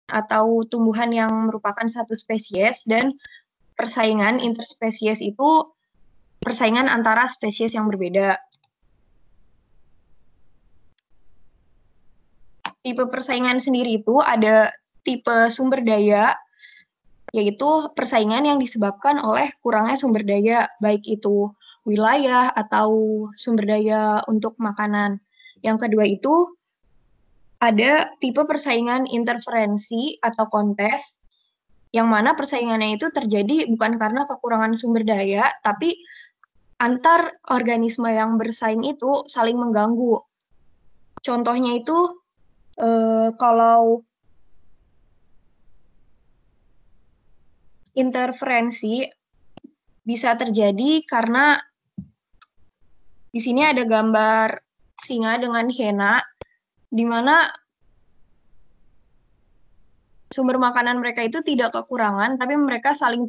atau tumbuhan yang merupakan satu spesies, dan persaingan interspesies itu persaingan antara spesies yang berbeda. Tipe persaingan sendiri itu ada tipe sumber daya, yaitu persaingan yang disebabkan oleh kurangnya sumber daya, baik itu wilayah atau sumber daya untuk makanan. Yang kedua itu ada tipe persaingan interferensi atau kontes, yang mana persaingannya itu terjadi bukan karena kekurangan sumber daya, tapi antar organisme yang bersaing itu saling mengganggu. Contohnya itu kalau interferensi bisa terjadi karena di sini ada gambar singa dengan hiena, di mana sumber makanan mereka itu tidak kekurangan, tapi mereka saling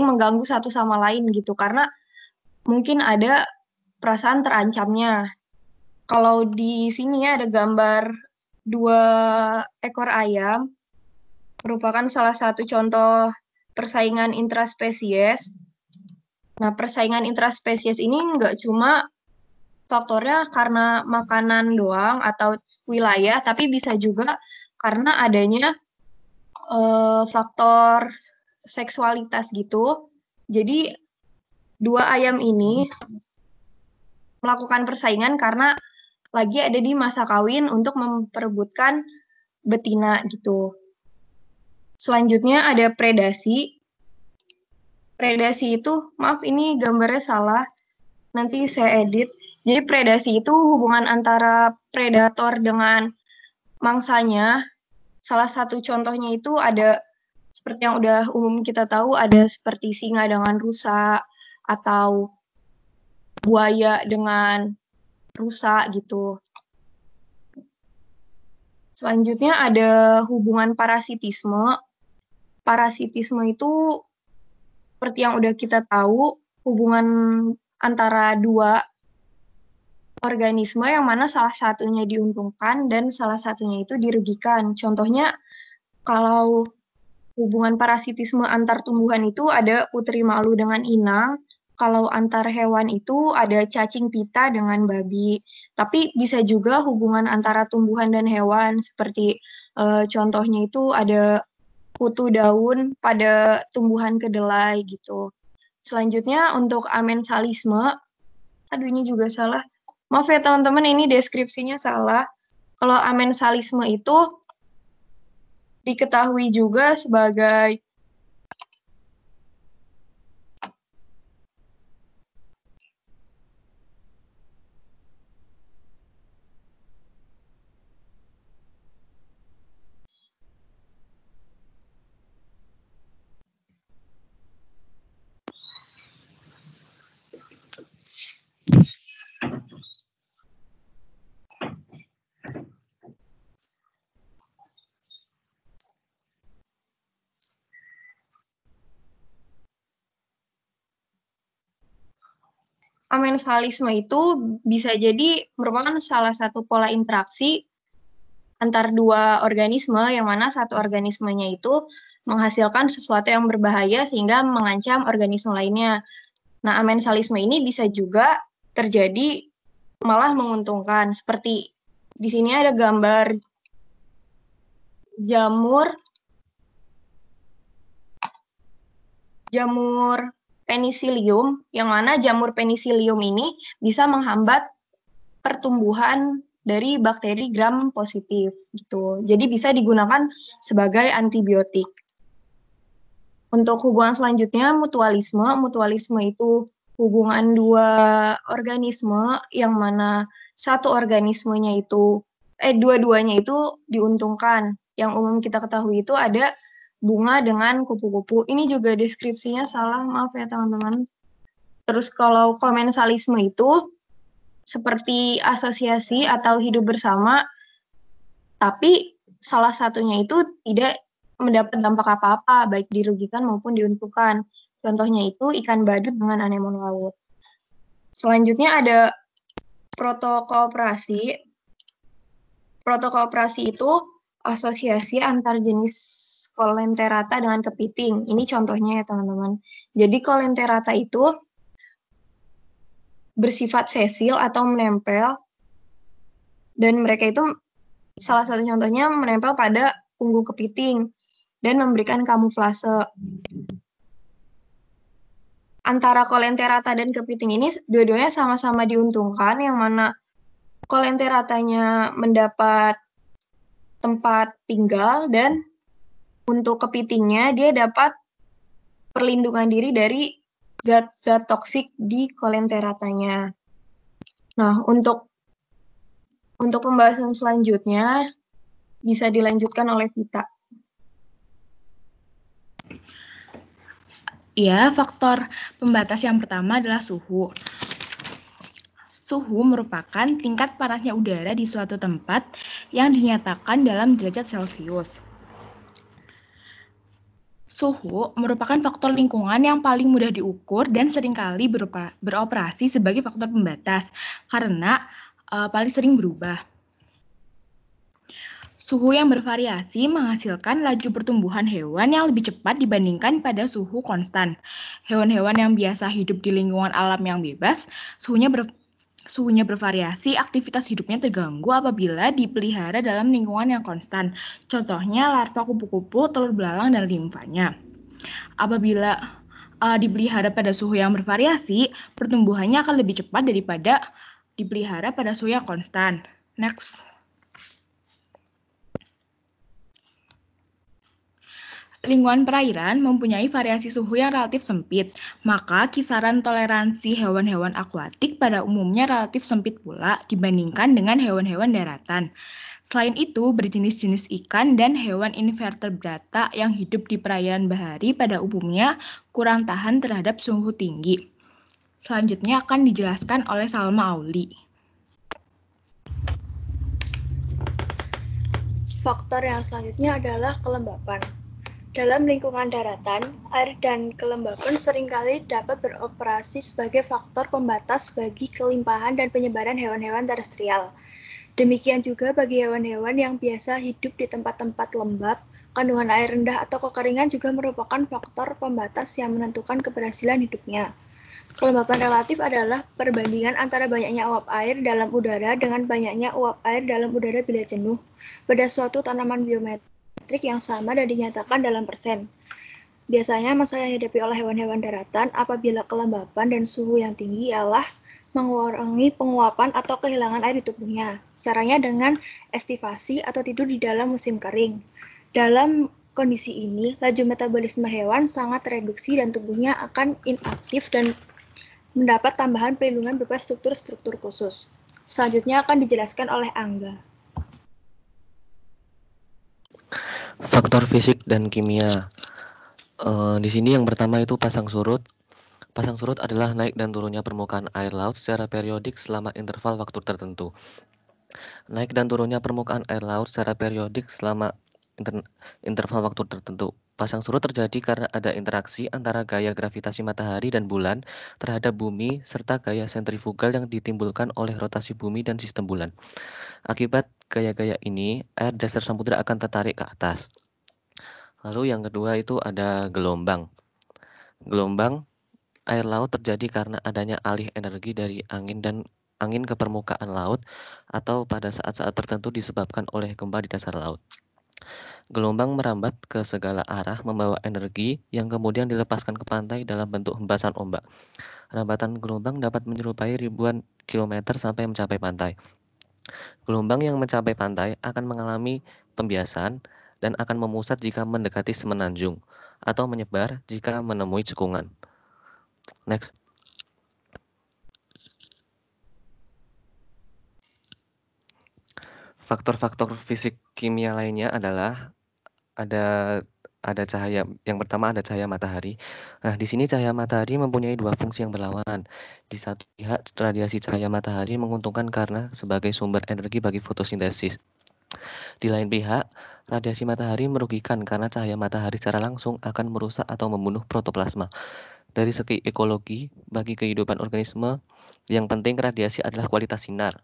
mengganggu satu sama lain gitu, karena mungkin ada perasaan terancamnya. Kalau di sini ada gambar 2 ekor ayam, merupakan salah satu contoh persaingan intraspesies. Nah, persaingan intraspesies ini nggak cuma faktornya karena makanan doang atau wilayah, tapi bisa juga karena adanya faktor seksualitas gitu. Jadi 2 ayam ini melakukan persaingan karena lagi ada di masa kawin untuk memperebutkan betina gitu. Selanjutnya ada predasi. Predasi itu, maaf ini gambarnya salah, nanti saya edit. Jadi predasi itu hubungan antara predator dengan mangsanya. Salah satu contohnya itu ada seperti yang udah umum kita tahu, ada seperti singa dengan rusa atau buaya dengan rusa gitu. Selanjutnya ada hubungan parasitisme. Parasitisme itu seperti yang udah kita tahu, hubungan antara 2 organisme yang mana salah satunya diuntungkan dan salah satunya itu dirugikan. Contohnya, kalau hubungan parasitisme antar tumbuhan itu ada putri malu dengan inang, kalau antar hewan itu ada cacing pita dengan babi. Tapi bisa juga hubungan antara tumbuhan dan hewan, seperti contohnya itu ada kutu daun pada tumbuhan kedelai gitu. Selanjutnya untuk amensalisme, aduh ini juga salah. Maaf ya teman-teman, ini deskripsinya salah. Kalau amensalisme itu diketahui juga sebagai amensalisme itu bisa jadi merupakan salah satu pola interaksi antar 2 organisme, yang mana satu organismenya itu menghasilkan sesuatu yang berbahaya sehingga mengancam organisme lainnya. Nah, amensalisme ini bisa juga terjadi malah menguntungkan. Seperti di sini ada gambar jamur penicillium, yang mana jamur penicillium ini bisa menghambat pertumbuhan dari bakteri gram positif gitu. Jadi bisa digunakan sebagai antibiotik. Untuk hubungan selanjutnya mutualisme. Mutualisme itu hubungan 2 organisme yang mana satu organismenya itu dua-duanya itu diuntungkan. Yang umum kita ketahui itu ada bunga dengan kupu-kupu. Ini juga deskripsinya salah, maaf ya teman-teman. Terus kalau komensalisme itu seperti asosiasi atau hidup bersama, tapi salah satunya itu tidak mendapat dampak apa-apa, baik dirugikan maupun diuntungkan. Contohnya itu ikan badut dengan anemon laut. Selanjutnya ada protokooperasi. Protokooperasi itu asosiasi antar jenis Coleanthera dengan kepiting. Ini contohnya ya teman-teman. Jadi Coleanthera itu bersifat sesil atau menempel, dan mereka itu salah satu contohnya menempel pada punggung kepiting dan memberikan kamuflase. Antara Coleanthera dan kepiting ini dua-duanya sama-sama diuntungkan, yang mana Coleanthera-nya mendapat tempat tinggal, dan untuk kepitingnya dia dapat perlindungan diri dari zat-zat toksik di Coleanthera-nya. Nah, untuk pembahasan selanjutnya bisa dilanjutkan oleh Vita. Ya, faktor pembatas yang pertama adalah suhu. Suhu merupakan tingkat panasnya udara di suatu tempat yang dinyatakan dalam derajat Celcius. Suhu merupakan faktor lingkungan yang paling mudah diukur dan seringkali beroperasi sebagai faktor pembatas karena paling sering berubah. Suhu yang bervariasi menghasilkan laju pertumbuhan hewan yang lebih cepat dibandingkan pada suhu konstan. Hewan-hewan yang biasa hidup di lingkungan alam yang bebas, suhunya bervariasi, aktivitas hidupnya terganggu apabila dipelihara dalam lingkungan yang konstan. Contohnya larva kupu-kupu, telur belalang, dan limfanya. Apabila dipelihara pada suhu yang bervariasi, pertumbuhannya akan lebih cepat daripada dipelihara pada suhu yang konstan. Next. Lingkungan perairan mempunyai variasi suhu yang relatif sempit, maka kisaran toleransi hewan-hewan akuatik pada umumnya relatif sempit pula dibandingkan dengan hewan-hewan daratan. Selain itu, berjenis-jenis ikan dan hewan invertebrata yang hidup di perairan bahari pada umumnya kurang tahan terhadap suhu tinggi. Selanjutnya akan dijelaskan oleh Salma Auli. Faktor yang selanjutnya adalah kelembapan. Dalam lingkungan daratan, air dan kelembapan seringkali dapat beroperasi sebagai faktor pembatas bagi kelimpahan dan penyebaran hewan-hewan terestrial. Demikian juga bagi hewan-hewan yang biasa hidup di tempat-tempat lembab, kandungan air rendah atau kekeringan juga merupakan faktor pembatas yang menentukan keberhasilan hidupnya. Kelembapan relatif adalah perbandingan antara banyaknya uap air dalam udara dengan banyaknya uap air dalam udara bila jenuh pada suatu tanaman biometrik yang sama dan dinyatakan dalam persen. Biasanya masalah yang dihadapi oleh hewan-hewan daratan apabila kelembapan dan suhu yang tinggi ialah mengurangi penguapan atau kehilangan air di tubuhnya. Caranya dengan estivasi atau tidur di dalam musim kering. Dalam kondisi ini, laju metabolisme hewan sangat reduksi dan tubuhnya akan inaktif dan mendapat tambahan perlindungan berupa struktur-struktur khusus. Selanjutnya akan dijelaskan oleh Angga. Faktor fisik dan kimia. Di sini yang pertama itu pasang surut. Pasang surut adalah naik dan turunnya permukaan air laut secara periodik selama interval waktu tertentu. Naik dan turunnya permukaan air laut secara periodik selama interval waktu tertentu. Pasang surut terjadi karena ada interaksi antara gaya gravitasi matahari dan bulan terhadap bumi serta gaya sentrifugal yang ditimbulkan oleh rotasi bumi dan sistem bulan. Akibat gaya-gaya ini, air dasar samudera akan tertarik ke atas. Lalu yang kedua itu ada gelombang. Gelombang air laut terjadi karena adanya alih energi dari angin ke permukaan laut atau pada saat-saat tertentu disebabkan oleh gempa di dasar laut. Gelombang merambat ke segala arah membawa energi yang kemudian dilepaskan ke pantai dalam bentuk hempasan ombak. Rambatan gelombang dapat menyerupai ribuan kilometer sampai mencapai pantai. Gelombang yang mencapai pantai akan mengalami pembiasan dan akan memusat jika mendekati semenanjung atau menyebar jika menemui cekungan. Next. Faktor-faktor fisik kimia lainnya adalah ada cahaya. Yang pertama ada cahaya matahari. Nah, di sini cahaya matahari mempunyai dua fungsi yang berlawanan. Di satu pihak, radiasi cahaya matahari menguntungkan karena sebagai sumber energi bagi fotosintesis. Di lain pihak, radiasi matahari merugikan karena cahaya matahari secara langsung akan merusak atau membunuh protoplasma. Dari segi ekologi, bagi kehidupan organisme, yang penting radiasi adalah kualitas sinar.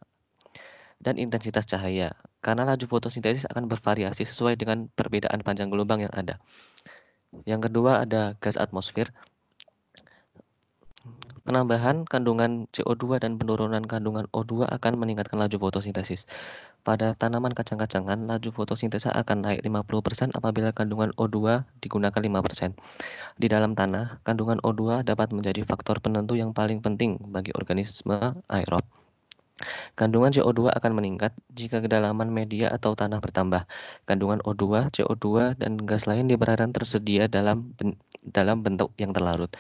dan intensitas cahaya, karena laju fotosintesis akan bervariasi sesuai dengan perbedaan panjang gelombang yang ada. Yang kedua ada gas atmosfer. Penambahan kandungan CO2 dan penurunan kandungan O2 akan meningkatkan laju fotosintesis. Pada tanaman kacang-kacangan, laju fotosintesis akan naik 50% apabila kandungan O2 digunakan 5%. Di dalam tanah, kandungan O2 dapat menjadi faktor penentu yang paling penting bagi organisme aerob. Kandungan CO2 akan meningkat jika kedalaman media atau tanah bertambah. Kandungan O2, CO2, dan gas lain diperkirakan tersedia dalam bentuk yang terlarut,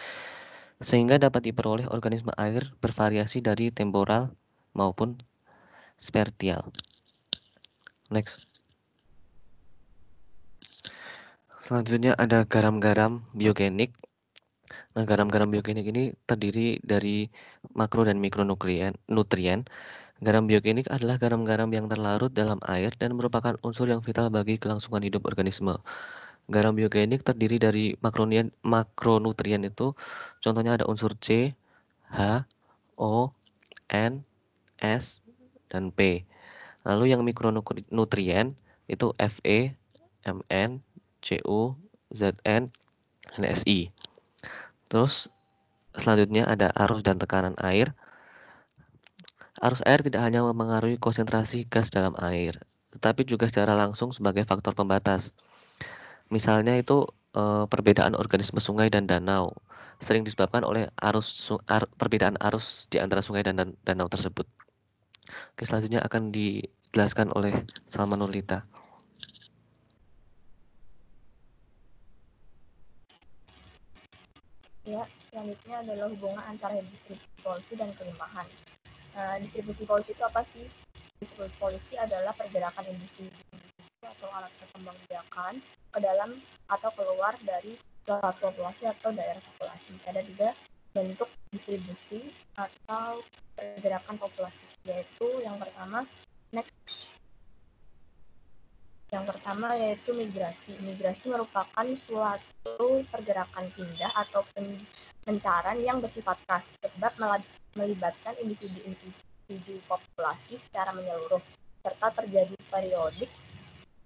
sehingga dapat diperoleh organisme air bervariasi dari temporal maupun spertial. Next. Selanjutnya ada garam-garam biogenik. Nah, garam-garam biogenik ini terdiri dari makro dan mikronutrien. Garam biogenik adalah garam-garam yang terlarut dalam air dan merupakan unsur yang vital bagi kelangsungan hidup organisme. Garam biogenik terdiri dari makronutrien itu, contohnya ada unsur C, H, O, N, S, dan P. Lalu yang mikronutrien itu Fe, Mn, Cu, Zn, dan Si. Terus selanjutnya ada arus dan tekanan air. Arus air tidak hanya mempengaruhi konsentrasi gas dalam air, tetapi juga secara langsung sebagai faktor pembatas. Misalnya itu perbedaan organisme sungai dan danau sering disebabkan oleh perbedaan arus di antara sungai dan danau tersebut. Oke, selanjutnya akan dijelaskan oleh Salman Nurlita. Ya, selanjutnya adalah hubungan antara distribusi polusi dan kelimpahan. Distribusi polusi itu apa sih? Distribusi polusi adalah pergerakan individu atau alat perkembangbiakan ke dalam atau keluar dari suatu populasi atau daerah populasi. Ada juga bentuk distribusi atau pergerakan populasi, yaitu yang pertama yaitu migrasi. Migrasi merupakan suatu pergerakan pindah atau pencaran yang bersifat khas sebab melibatkan individu populasi secara menyeluruh serta terjadi periodik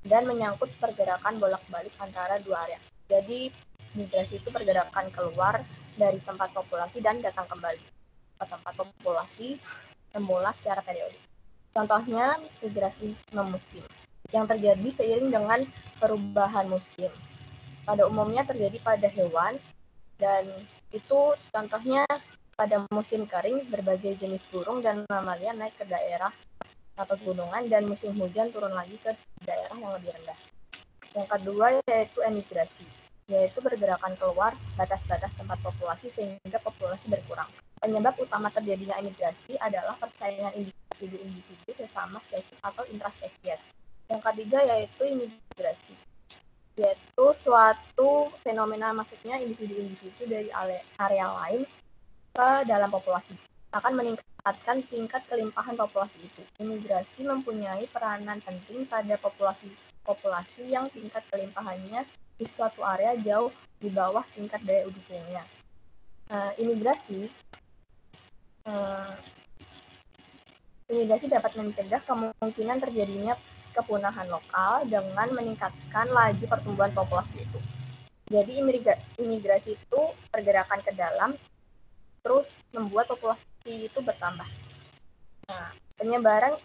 dan menyangkut pergerakan bolak-balik antara dua area. Jadi migrasi itu pergerakan keluar dari tempat populasi dan datang kembali ke tempat populasi semula secara periodik. Contohnya migrasi non-musim yang terjadi seiring dengan perubahan musim. Pada umumnya terjadi pada hewan dan itu contohnya pada musim kering berbagai jenis burung dan mamalia naik ke daerah pegunungan dan musim hujan turun lagi ke daerah yang lebih rendah. Yang kedua yaitu emigrasi, yaitu pergerakan keluar batas-batas tempat populasi sehingga populasi berkurang. Penyebab utama terjadinya emigrasi adalah persaingan individu sesama spesies atau intraspesies. Yang ketiga yaitu imigrasi, yaitu suatu fenomena masuknya individu-individu dari area lain ke dalam populasi akan meningkatkan tingkat kelimpahan populasi itu. Imigrasi mempunyai peranan penting pada populasi yang tingkat kelimpahannya di suatu area jauh di bawah tingkat daya dukungnya. Imigrasi dapat mencegah kemungkinan terjadinya kepunahan lokal dengan meningkatkan laju pertumbuhan populasi itu. Jadi imigrasi itu pergerakan ke dalam terus membuat populasi itu bertambah. Nah, penyebaran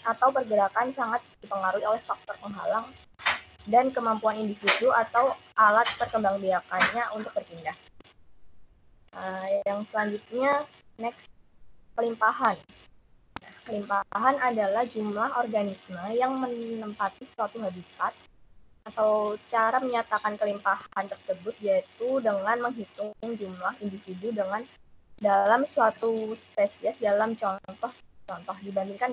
atau pergerakan sangat dipengaruhi oleh faktor penghalang dan kemampuan individu atau alat perkembangbiakannya untuk berpindah. Yang selanjutnya, kelimpahan. Kelimpahan adalah jumlah organisme yang menempati suatu habitat atau cara menyatakan kelimpahan tersebut yaitu dengan menghitung jumlah individu dalam suatu spesies dalam contoh dibandingkan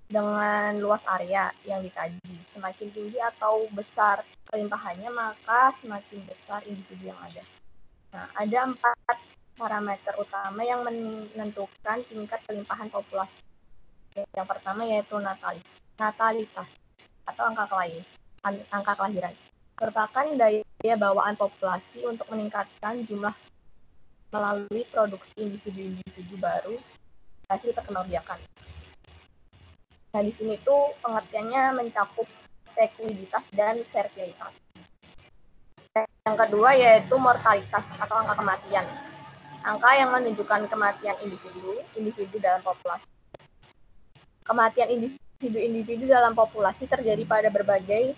dengan luas area yang dikaji. Semakin tinggi atau besar kelimpahannya, maka semakin besar individu yang ada. Nah, ada 4 parameter utama yang menentukan tingkat kelimpahan populasi. Yang pertama yaitu natalitas atau angka kelahiran. Merupakan daya bawaan populasi untuk meningkatkan jumlah melalui produksi individu-individu baru hasil perkembangbiakan. Nah, di sini tuh pengertiannya mencakup sekuiditas dan fertilitas. Yang kedua yaitu mortalitas atau angka kematian. Angka yang menunjukkan kematian individu dalam populasi. Kematian individu dalam populasi terjadi pada berbagai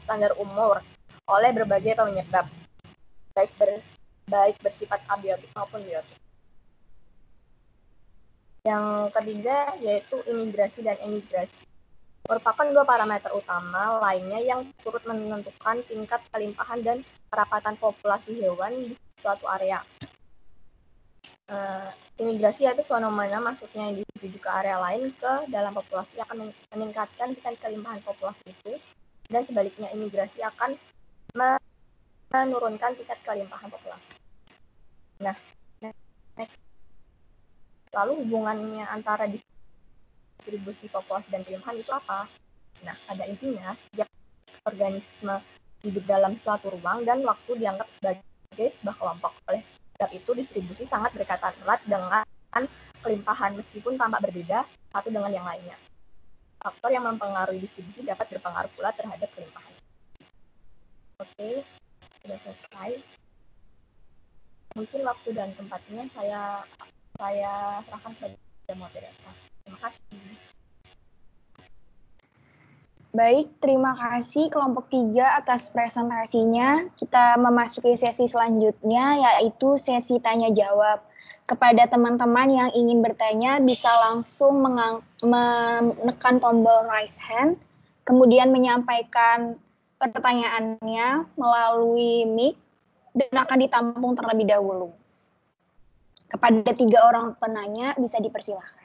standar umur oleh berbagai penyebab, baik bersifat abiotik maupun biotik. Yang ketiga yaitu imigrasi dan emigrasi. Merupakan dua parameter utama lainnya yang turut menentukan tingkat kelimpahan dan kerapatan populasi hewan di suatu area. Imigrasi yaitu fenomena masuknya individu ke area lain ke dalam populasi akan meningkatkan tingkat kelimpahan populasi itu, dan sebaliknya imigrasi akan menurunkan tingkat kelimpahan populasi. Nah, lalu hubungannya antara distribusi populasi dan kelimpahan itu apa? Nah, pada intinya setiap organisme hidup dalam suatu ruang dan waktu dianggap sebagai sebuah kelompok. Oleh sebab itu, distribusi sangat berkaitan erat dengan kelimpahan meskipun tampak berbeda satu dengan yang lainnya. Faktor yang mempengaruhi distribusi dapat berpengaruh pula terhadap kelimpahan. Oke, sudah selesai. Mungkin waktu dan tempatnya saya serahkan kepada moderator. Terima kasih. Baik, terima kasih kelompok 3 atas presentasinya. Kita memasuki sesi selanjutnya, yaitu sesi tanya jawab. Kepada teman-teman yang ingin bertanya, bisa langsung menekan tombol raise hand, kemudian menyampaikan pertanyaannya melalui mic, dan akan ditampung terlebih dahulu. Kepada 3 orang penanya, bisa dipersilahkan.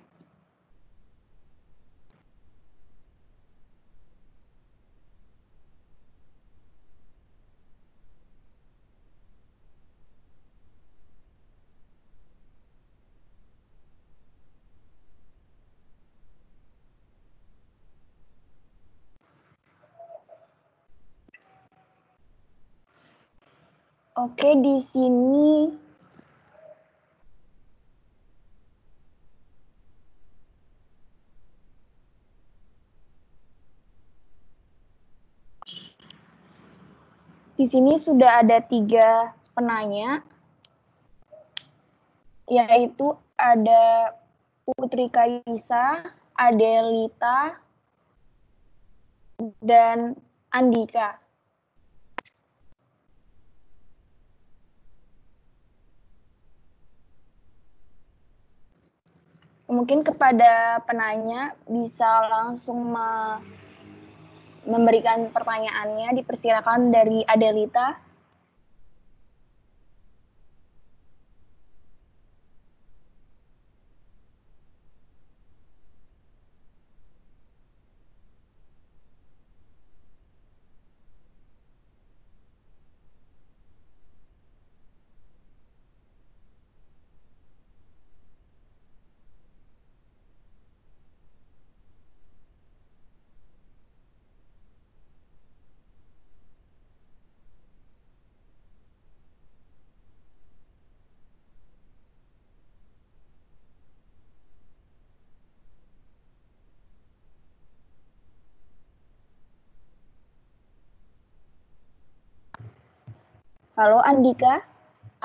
Oke, di sini sudah ada 3 penanya, yaitu ada Putri Kaisa, Adelita, dan Andika. Mungkin kepada penanya bisa langsung memberikan pertanyaannya, dipersilakan dari Adelita. Halo Andika,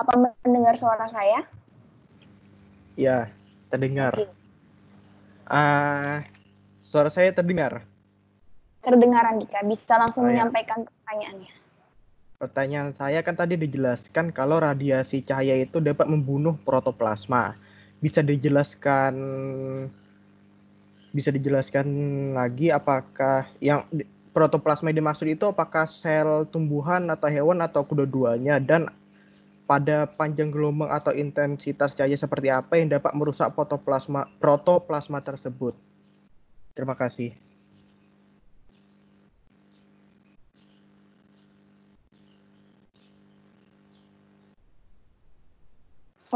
apa mendengar suara saya? Ya, terdengar. Oke. Suara saya terdengar? Terdengar Andika, bisa langsung Oh, ya. menyampaikan pertanyaannya. Pertanyaan saya kan tadi dijelaskan kalau radiasi cahaya itu dapat membunuh protoplasma. Bisa dijelaskan lagi apakah yang protoplasma yang dimaksud itu apakah sel tumbuhan atau hewan atau kedua-duanya, dan pada panjang gelombang atau intensitas cahaya seperti apa yang dapat merusak protoplasma tersebut? Terima kasih.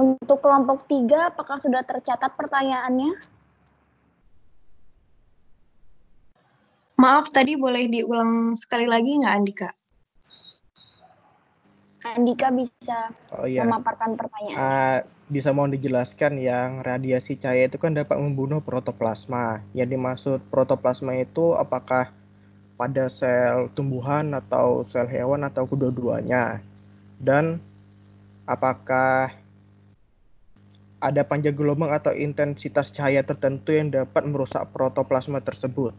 Untuk kelompok 3, apakah sudah tercatat pertanyaannya? Maaf, tadi boleh diulang sekali lagi nggak, Andika? Andika bisa Oh iya, memaparkan pertanyaan. bisa mohon dijelaskan yang radiasi cahaya itu kan dapat membunuh protoplasma. Yang dimaksud protoplasma itu apakah pada sel tumbuhan atau sel hewan atau kedua-duanya? Dan apakah ada panjang gelombang atau intensitas cahaya tertentu yang dapat merusak protoplasma tersebut?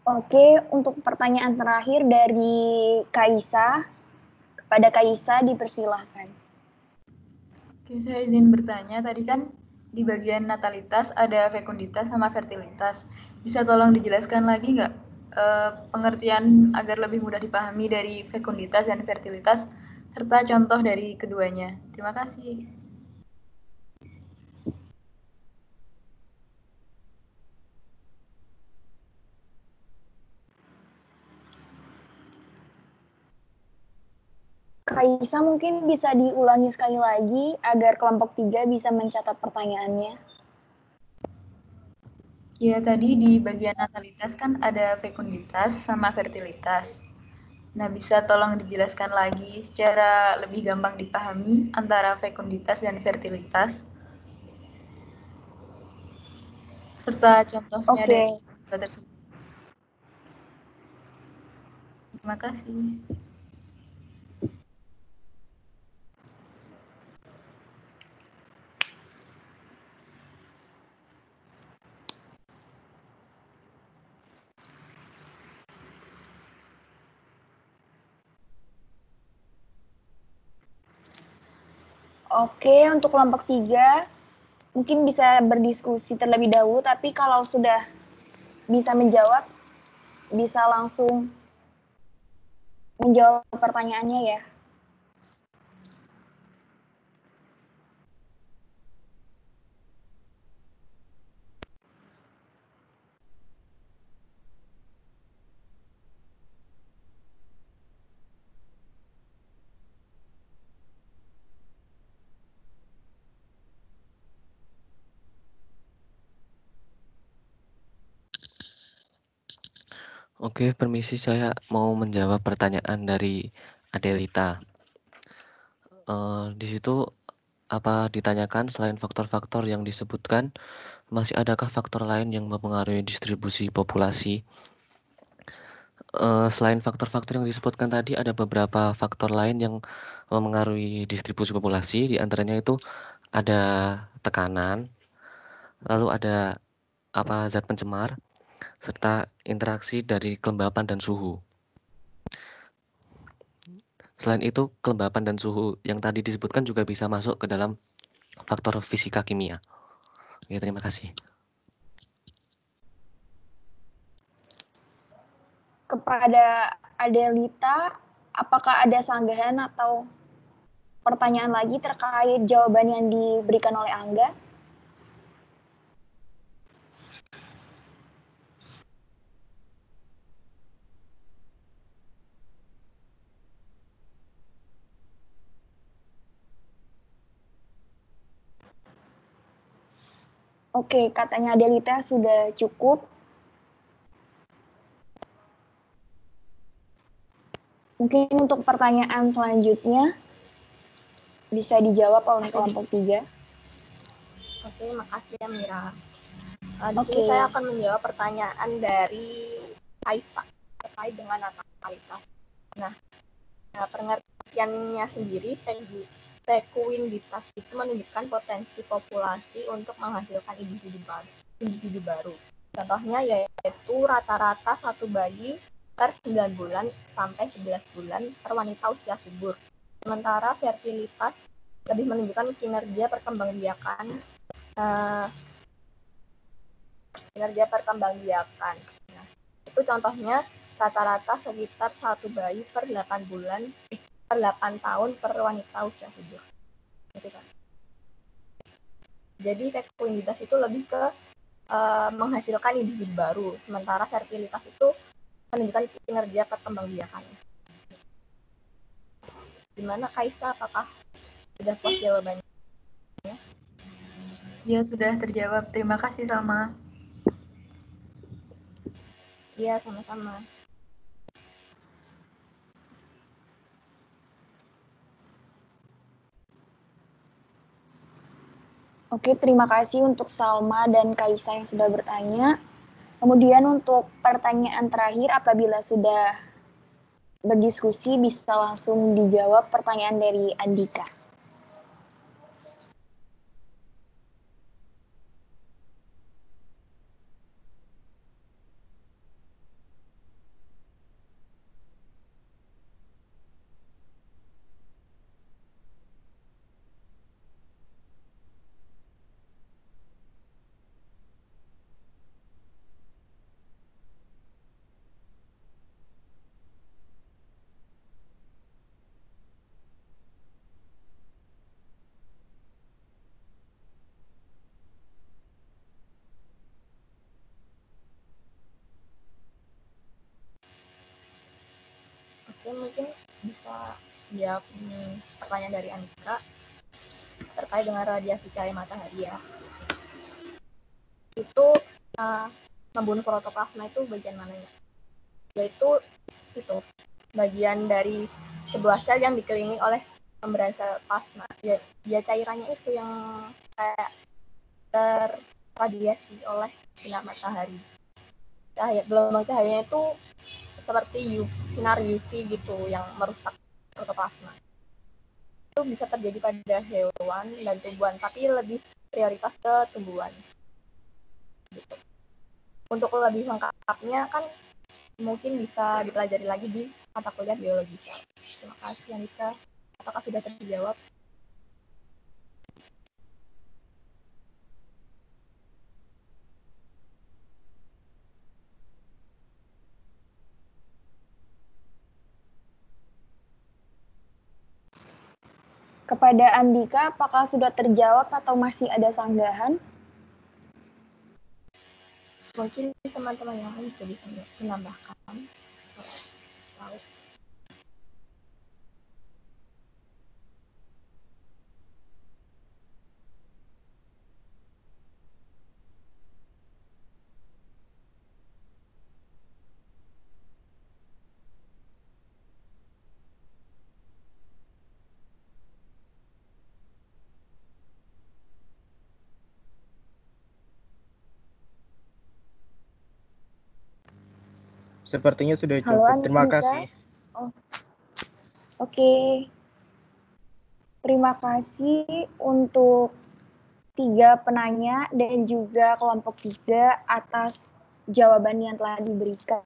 Oke, untuk pertanyaan terakhir dari Kaisa, kepada Kaisa dipersilahkan. Oke, saya izin bertanya. Tadi kan di bagian natalitas ada fekunditas sama fertilitas. Bisa tolong dijelaskan lagi nggak pengertian agar lebih mudah dipahami dari fekunditas dan fertilitas, serta contoh dari keduanya. Terima kasih. Kaisa mungkin bisa diulangi sekali lagi agar kelompok 3 bisa mencatat pertanyaannya. Ya, tadi di bagian natalitas kan ada fekunditas sama fertilitas. Nah, bisa tolong dijelaskan lagi secara lebih gampang dipahami antara fekunditas dan fertilitas? Serta contohnya Oke. dari tersebut. Terima kasih. Oke, untuk kelompok 3 mungkin bisa berdiskusi terlebih dahulu, tapi kalau sudah bisa menjawab, bisa langsung menjawab pertanyaannya ya. Oke, permisi saya mau menjawab pertanyaan dari Adelita. Di situ apa ditanyakan selain faktor-faktor yang disebutkan, masih adakah faktor lain yang mempengaruhi distribusi populasi? Selain faktor-faktor yang disebutkan tadi, ada beberapa faktor lain yang mempengaruhi distribusi populasi. Di antaranya itu ada tekanan, lalu ada zat pencemar, serta interaksi dari kelembapan dan suhu. Selain itu, kelembapan dan suhu yang tadi disebutkan juga bisa masuk ke dalam faktor fisika kimia. Oke, terima kasih. Kepada Adelita, apakah ada sanggahan atau pertanyaan lagi terkait jawaban yang diberikan oleh Angga? Oke, katanya Adelita sudah cukup. Mungkin untuk pertanyaan selanjutnya bisa dijawab oleh kelompok 3. Oke, makasih ya Mira. Di sini saya akan menjawab pertanyaan dari Kaisa terkait dengan natalitas. Nah, pengertiannya sendiri, fekuinditas itu menunjukkan potensi populasi untuk menghasilkan individu baru. Contohnya yaitu rata-rata satu bayi per 9 bulan sampai 11 bulan per wanita usia subur. Sementara fertilitas lebih menunjukkan kinerja perkembangbiakan. Nah, itu contohnya rata-rata sekitar satu bayi per 8 bulan per 8 tahun per wanita usia subur. Gitu kan. Jadi fekunditas itu lebih ke menghasilkan individu baru, sementara fertilitas itu menunjukkan kinerja perkembangbiakan. Gimana Kaisa, apakah sudah puas jawabannya? Ya, sudah terjawab. Terima kasih, Salma. Iya, sama-sama. Oke, terima kasih untuk Salma dan Kaisa yang sudah bertanya. Kemudian untuk pertanyaan terakhir, apabila sudah berdiskusi bisa langsung dijawab pertanyaan dari Andika. Oke, mungkin bisa jawab pertanyaan dari Andika terkait dengan radiasi cahaya matahari ya. Itu membunuh protoplasma itu bagian mananya? Yaitu itu bagian dari sebuah sel yang dikelilingi oleh membran sel plasma. Ya cairannya itu yang kayak terradiasi oleh sinar matahari. Gelombang cahayanya itu seperti sinar UV gitu yang merusak protoplasma. Itu bisa terjadi pada hewan dan tumbuhan, tapi lebih prioritas ke tumbuhan. Gitu. Untuk lebih lengkapnya kan mungkin bisa dipelajari lagi di mata kuliah biologi. Terima kasih Andika. Apakah sudah terjawab? Kepada Andika, apakah sudah terjawab atau masih ada sanggahan? Mungkin teman-teman yang lain juga bisa menambahkan. Sepertinya sudah Halo, cukup. Terima Andika. kasih. Oh. Oke. Terima kasih untuk 3 penanya dan juga kelompok 3 atas jawaban yang telah diberikan.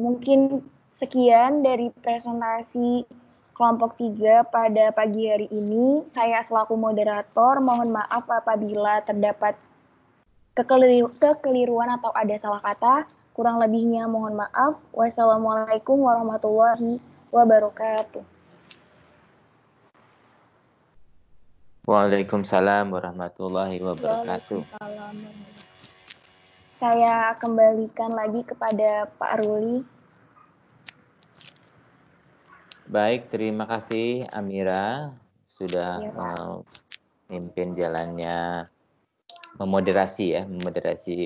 Mungkin sekian dari presentasi kelompok 3 pada pagi hari ini. Saya selaku moderator mohon maaf apabila terdapat kekeliruan atau ada salah kata. Kurang lebihnya mohon maaf. Wassalamualaikum warahmatullahi wabarakatuh. Waalaikumsalam warahmatullahi wabarakatuh. Saya kembalikan lagi kepada Pak Ruli. Baik, terima kasih Amira sudah Ya, memimpin jalannya memoderasi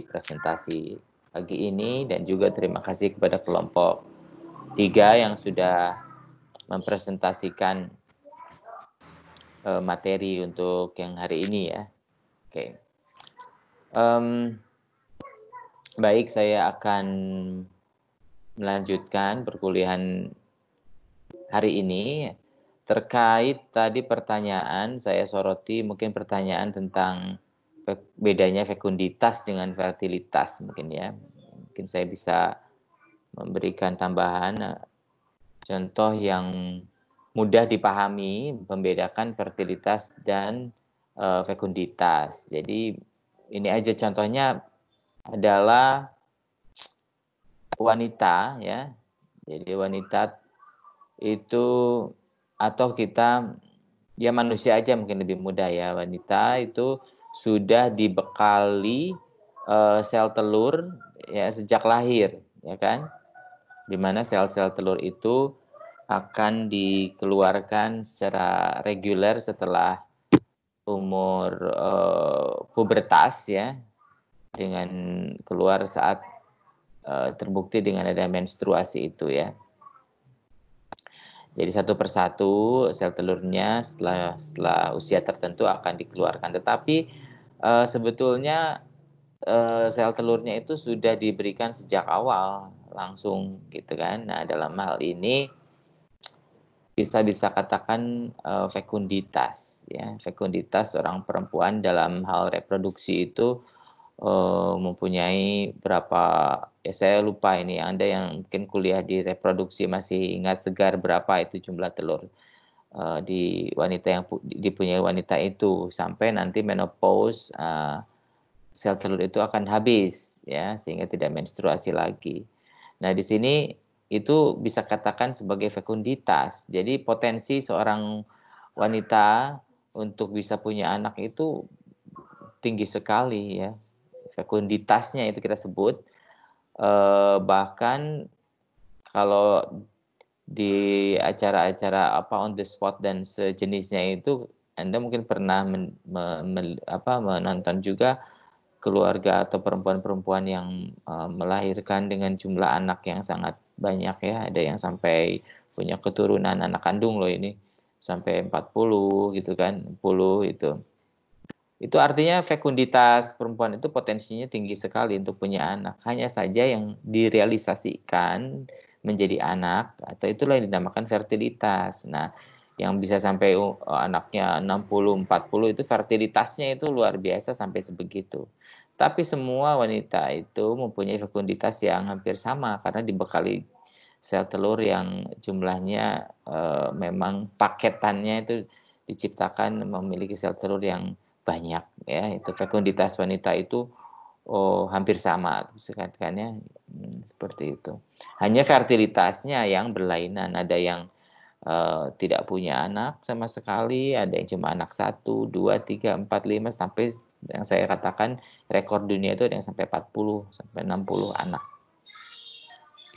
presentasi pagi ini, dan juga terima kasih kepada kelompok 3 yang sudah mempresentasikan materi untuk yang hari ini ya. Oke. Baik, saya akan melanjutkan perkuliahan hari ini. Terkait tadi pertanyaan, saya soroti mungkin pertanyaan tentang bedanya fekunditas dengan fertilitas mungkin ya. Mungkin saya bisa memberikan tambahan contoh yang mudah dipahami, membedakan fertilitas dan fekunditas. Jadi ini aja contohnya adalah wanita ya. Jadi wanita itu, atau kita ya manusia aja mungkin lebih mudah ya, wanita itu sudah dibekali sel telur ya sejak lahir, ya kan? Di mana sel-sel telur itu akan dikeluarkan secara reguler setelah umur pubertas ya, dengan keluar saat terbukti dengan ada menstruasi itu ya. Jadi satu persatu sel telurnya setelah usia tertentu akan dikeluarkan. Tetapi sebetulnya sel telurnya itu sudah diberikan sejak awal langsung gitu kan. Nah, dalam hal ini bisa katakan fekunditas ya. Fekunditas seorang perempuan dalam hal reproduksi itu mempunyai berapa, ya saya lupa ini, Anda yang mungkin kuliah di reproduksi masih ingat segar berapa itu jumlah telur di wanita yang dipunyai wanita itu sampai nanti menopause, sel telur itu akan habis ya sehingga tidak menstruasi lagi. Nah, di sini itu bisa katakan sebagai fekunditas. Jadi potensi seorang wanita untuk bisa punya anak itu tinggi sekali ya. Fekunditasnya itu kita sebut, bahkan kalau di acara-acara on the spot dan sejenisnya itu Anda mungkin pernah menonton juga keluarga atau perempuan-perempuan yang melahirkan dengan jumlah anak yang sangat banyak ya, ada yang sampai punya keturunan anak kandung loh ini sampai 40 gitu kan, 60 itu. Itu artinya fekunditas perempuan itu potensinya tinggi sekali untuk punya anak. Hanya saja yang direalisasikan menjadi anak atau itulah yang dinamakan fertilitas. Nah, yang bisa sampai anaknya 60, 40 itu fertilitasnya itu luar biasa sampai sebegitu. Tapi semua wanita itu mempunyai fekunditas yang hampir sama karena dibekali sel telur yang jumlahnya memang paketannya itu diciptakan memiliki sel telur yang banyak ya. Itu fekunditas wanita itu hampir sama sekatakannya seperti itu. Hanya fertilitasnya yang berlainan, ada yang tidak punya anak sama sekali, ada yang cuma anak 1, 2, 3, 4, 5 sampai yang saya katakan rekor dunia itu ada yang sampai 40 sampai 60 anak.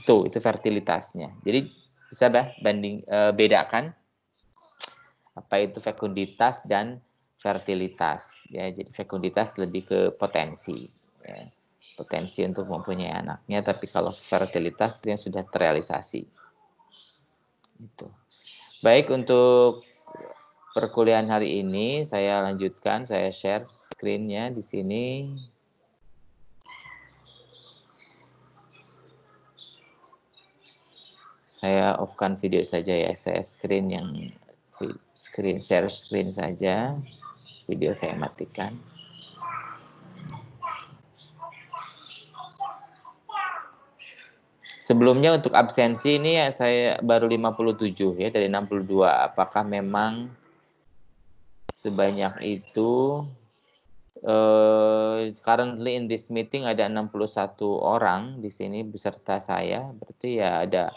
Itu fertilitasnya. Jadi bisa bedakan apa itu fekunditas dan fertilitas ya. Jadi fekunditas lebih ke potensi ya. Potensi untuk mempunyai anaknya, tapi kalau fertilitas itu yang sudah terrealisasi. Itu. Baik, untuk perkuliahan hari ini saya lanjutkan, saya share screen-nya di sini. Saya off-kan video saja ya, saya share screen saja, video saya matikan. Sebelumnya untuk absensi ini ya saya baru 57 ya dari 62. Apakah memang sebanyak itu? Currently in this meeting ada 61 orang di sini beserta saya, berarti ya ada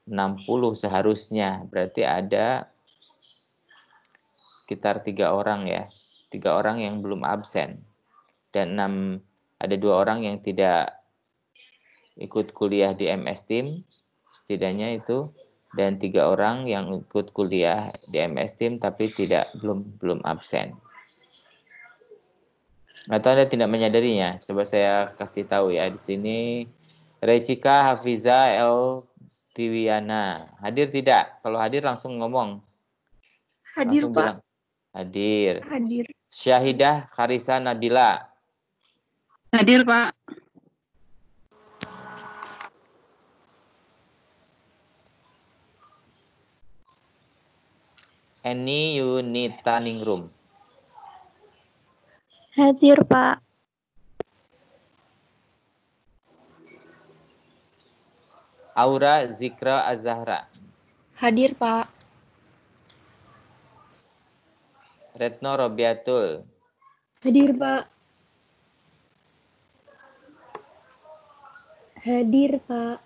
60 seharusnya, berarti ada sekitar 3 orang ya, 3 orang yang belum absen dan ada 2 orang yang tidak ikut kuliah di MS Team setidaknya itu, dan 3 orang yang ikut kuliah di MS Team tapi belum absen. Atau Anda tidak menyadarinya? Coba saya kasih tahu ya di sini. Resika Hafiza El Tiwiana hadir tidak? Kalau hadir langsung ngomong. Hadir, langsung Pak. Bilang. Hadir. Hadir. Syahidah Karisa Nabila. Hadir, Pak. Eni Yunita Ningrum. Hadir, Pak. Aura Zikra Azahra. Hadir, Pak. Retno Robiatul. Hadir, Pak. Hadir, Pak.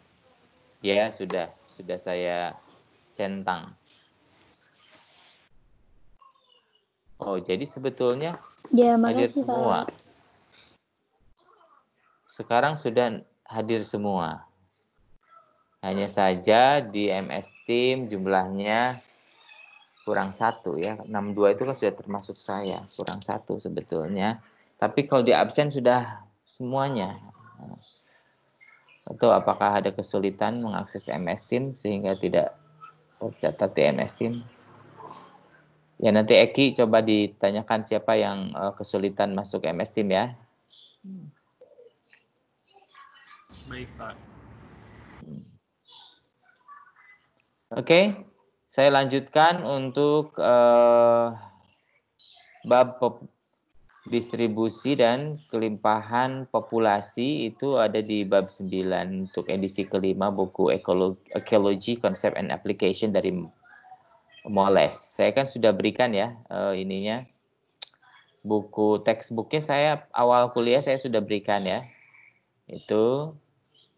Ya, sudah saya centang. Oh, jadi sebetulnya Ya, hadir makasih semua. Pak. Sekarang sudah hadir semua. Hanya saja di MS Team jumlahnya kurang 1 ya. 62 itu kan sudah termasuk saya, kurang 1 sebetulnya. Tapi kalau di absen sudah semuanya. Atau apakah ada kesulitan mengakses MS Team sehingga tidak tercatat di MS Team? Ya, nanti Eki coba ditanyakan siapa yang kesulitan masuk MS Team ya. Baik, Pak. Oke, saya lanjutkan untuk bab distribusi dan kelimpahan populasi itu ada di bab 9 untuk edisi kelima buku Ecology, Concept and Application dari Moles. Saya kan sudah berikan ya ininya. Buku textbooknya saya awal kuliah saya sudah berikan ya. Itu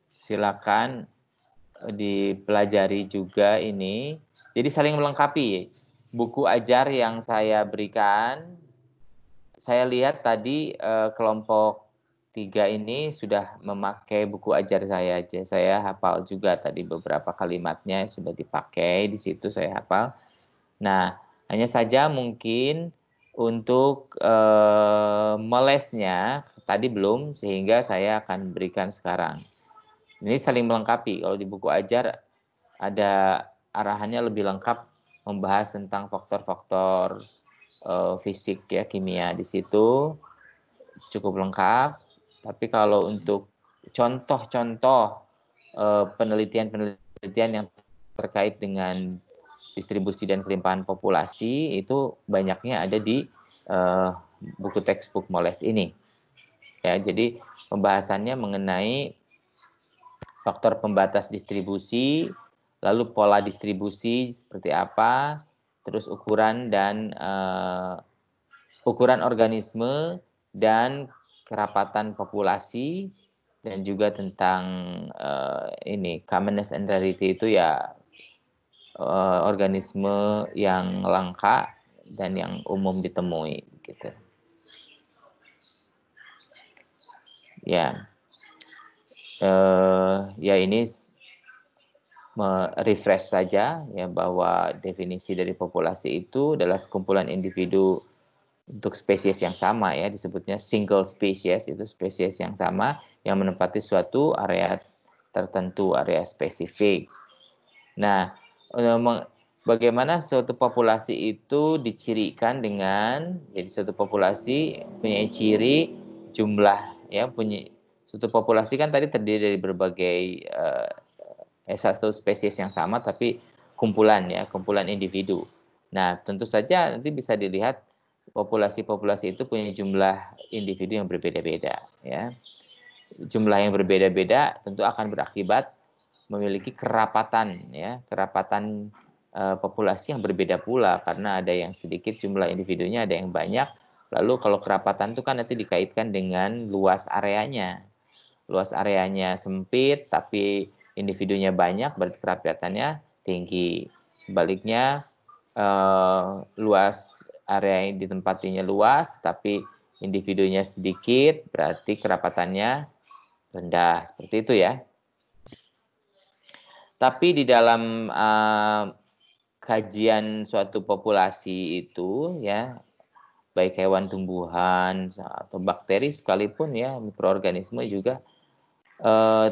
silakan dipelajari juga ini. Jadi saling melengkapi. Buku ajar yang saya berikan, saya lihat tadi kelompok 3 ini sudah memakai buku ajar saya aja. Saya hafal juga tadi beberapa kalimatnya sudah dipakai di situ saya hafal. Nah, hanya saja mungkin untuk melesnya tadi belum, sehingga saya akan berikan sekarang. Ini saling melengkapi. Kalau di buku ajar ada arahannya lebih lengkap membahas tentang faktor-faktor fisik ya, kimia di situ cukup lengkap. Tapi kalau untuk contoh-contoh penelitian-penelitian yang terkait dengan distribusi dan kelimpahan populasi itu banyaknya ada di buku textbook Moles ini. Ya, jadi pembahasannya mengenai faktor pembatas distribusi, lalu pola distribusi seperti apa, terus ukuran dan ukuran organisme dan kerapatan populasi, dan juga tentang ini commonness and rarity itu ya organisme yang langka dan yang umum ditemui gitu. Ya. Ya ini refresh saja ya bahwa definisi dari populasi itu adalah sekumpulan individu untuk spesies yang sama ya, disebutnya single species, itu spesies yang sama yang menempati suatu area tertentu, area spesifik. Nah, bagaimana suatu populasi itu dicirikan dengan, jadi suatu populasi punya ciri jumlah ya, punya suatu populasi kan tadi terdiri dari berbagai satu spesies yang sama tapi kumpulan ya, kumpulan individu. Nah, tentu saja nanti bisa dilihat populasi-populasi itu punya jumlah individu yang berbeda-beda ya. Jumlah yang berbeda-beda tentu akan berakibat memiliki kerapatan ya, kerapatan populasi yang berbeda pula karena ada yang sedikit jumlah individunya, ada yang banyak. Lalu kalau kerapatan itu kan nanti dikaitkan dengan luas areanya. Luas areanya sempit tapi individunya banyak, berarti kerapatannya tinggi. Sebaliknya luas area yang ditempatinya luas tapi individunya sedikit, berarti kerapatannya rendah. Seperti itu ya. Tapi di dalam kajian suatu populasi itu ya, baik hewan, tumbuhan atau bakteri sekalipun ya, mikroorganisme juga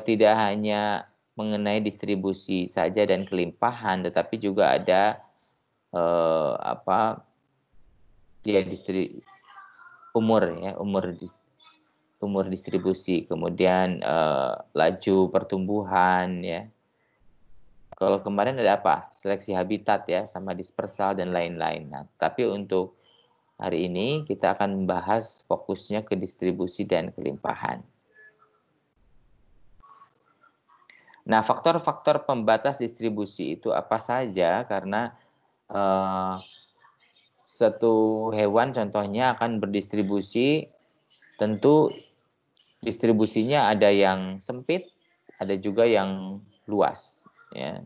tidak hanya mengenai distribusi saja dan kelimpahan, tetapi juga ada umur distribusi, kemudian laju pertumbuhan ya. Kalau kemarin ada apa? Seleksi habitat ya, sama dispersal dan lain-lain. Nah, tapi untuk hari ini kita akan membahas fokusnya ke distribusi dan kelimpahan. Nah, faktor-faktor pembatas distribusi itu apa saja? Karena satu hewan contohnya akan berdistribusi, tentu distribusinya ada yang sempit, ada juga yang luas, ya,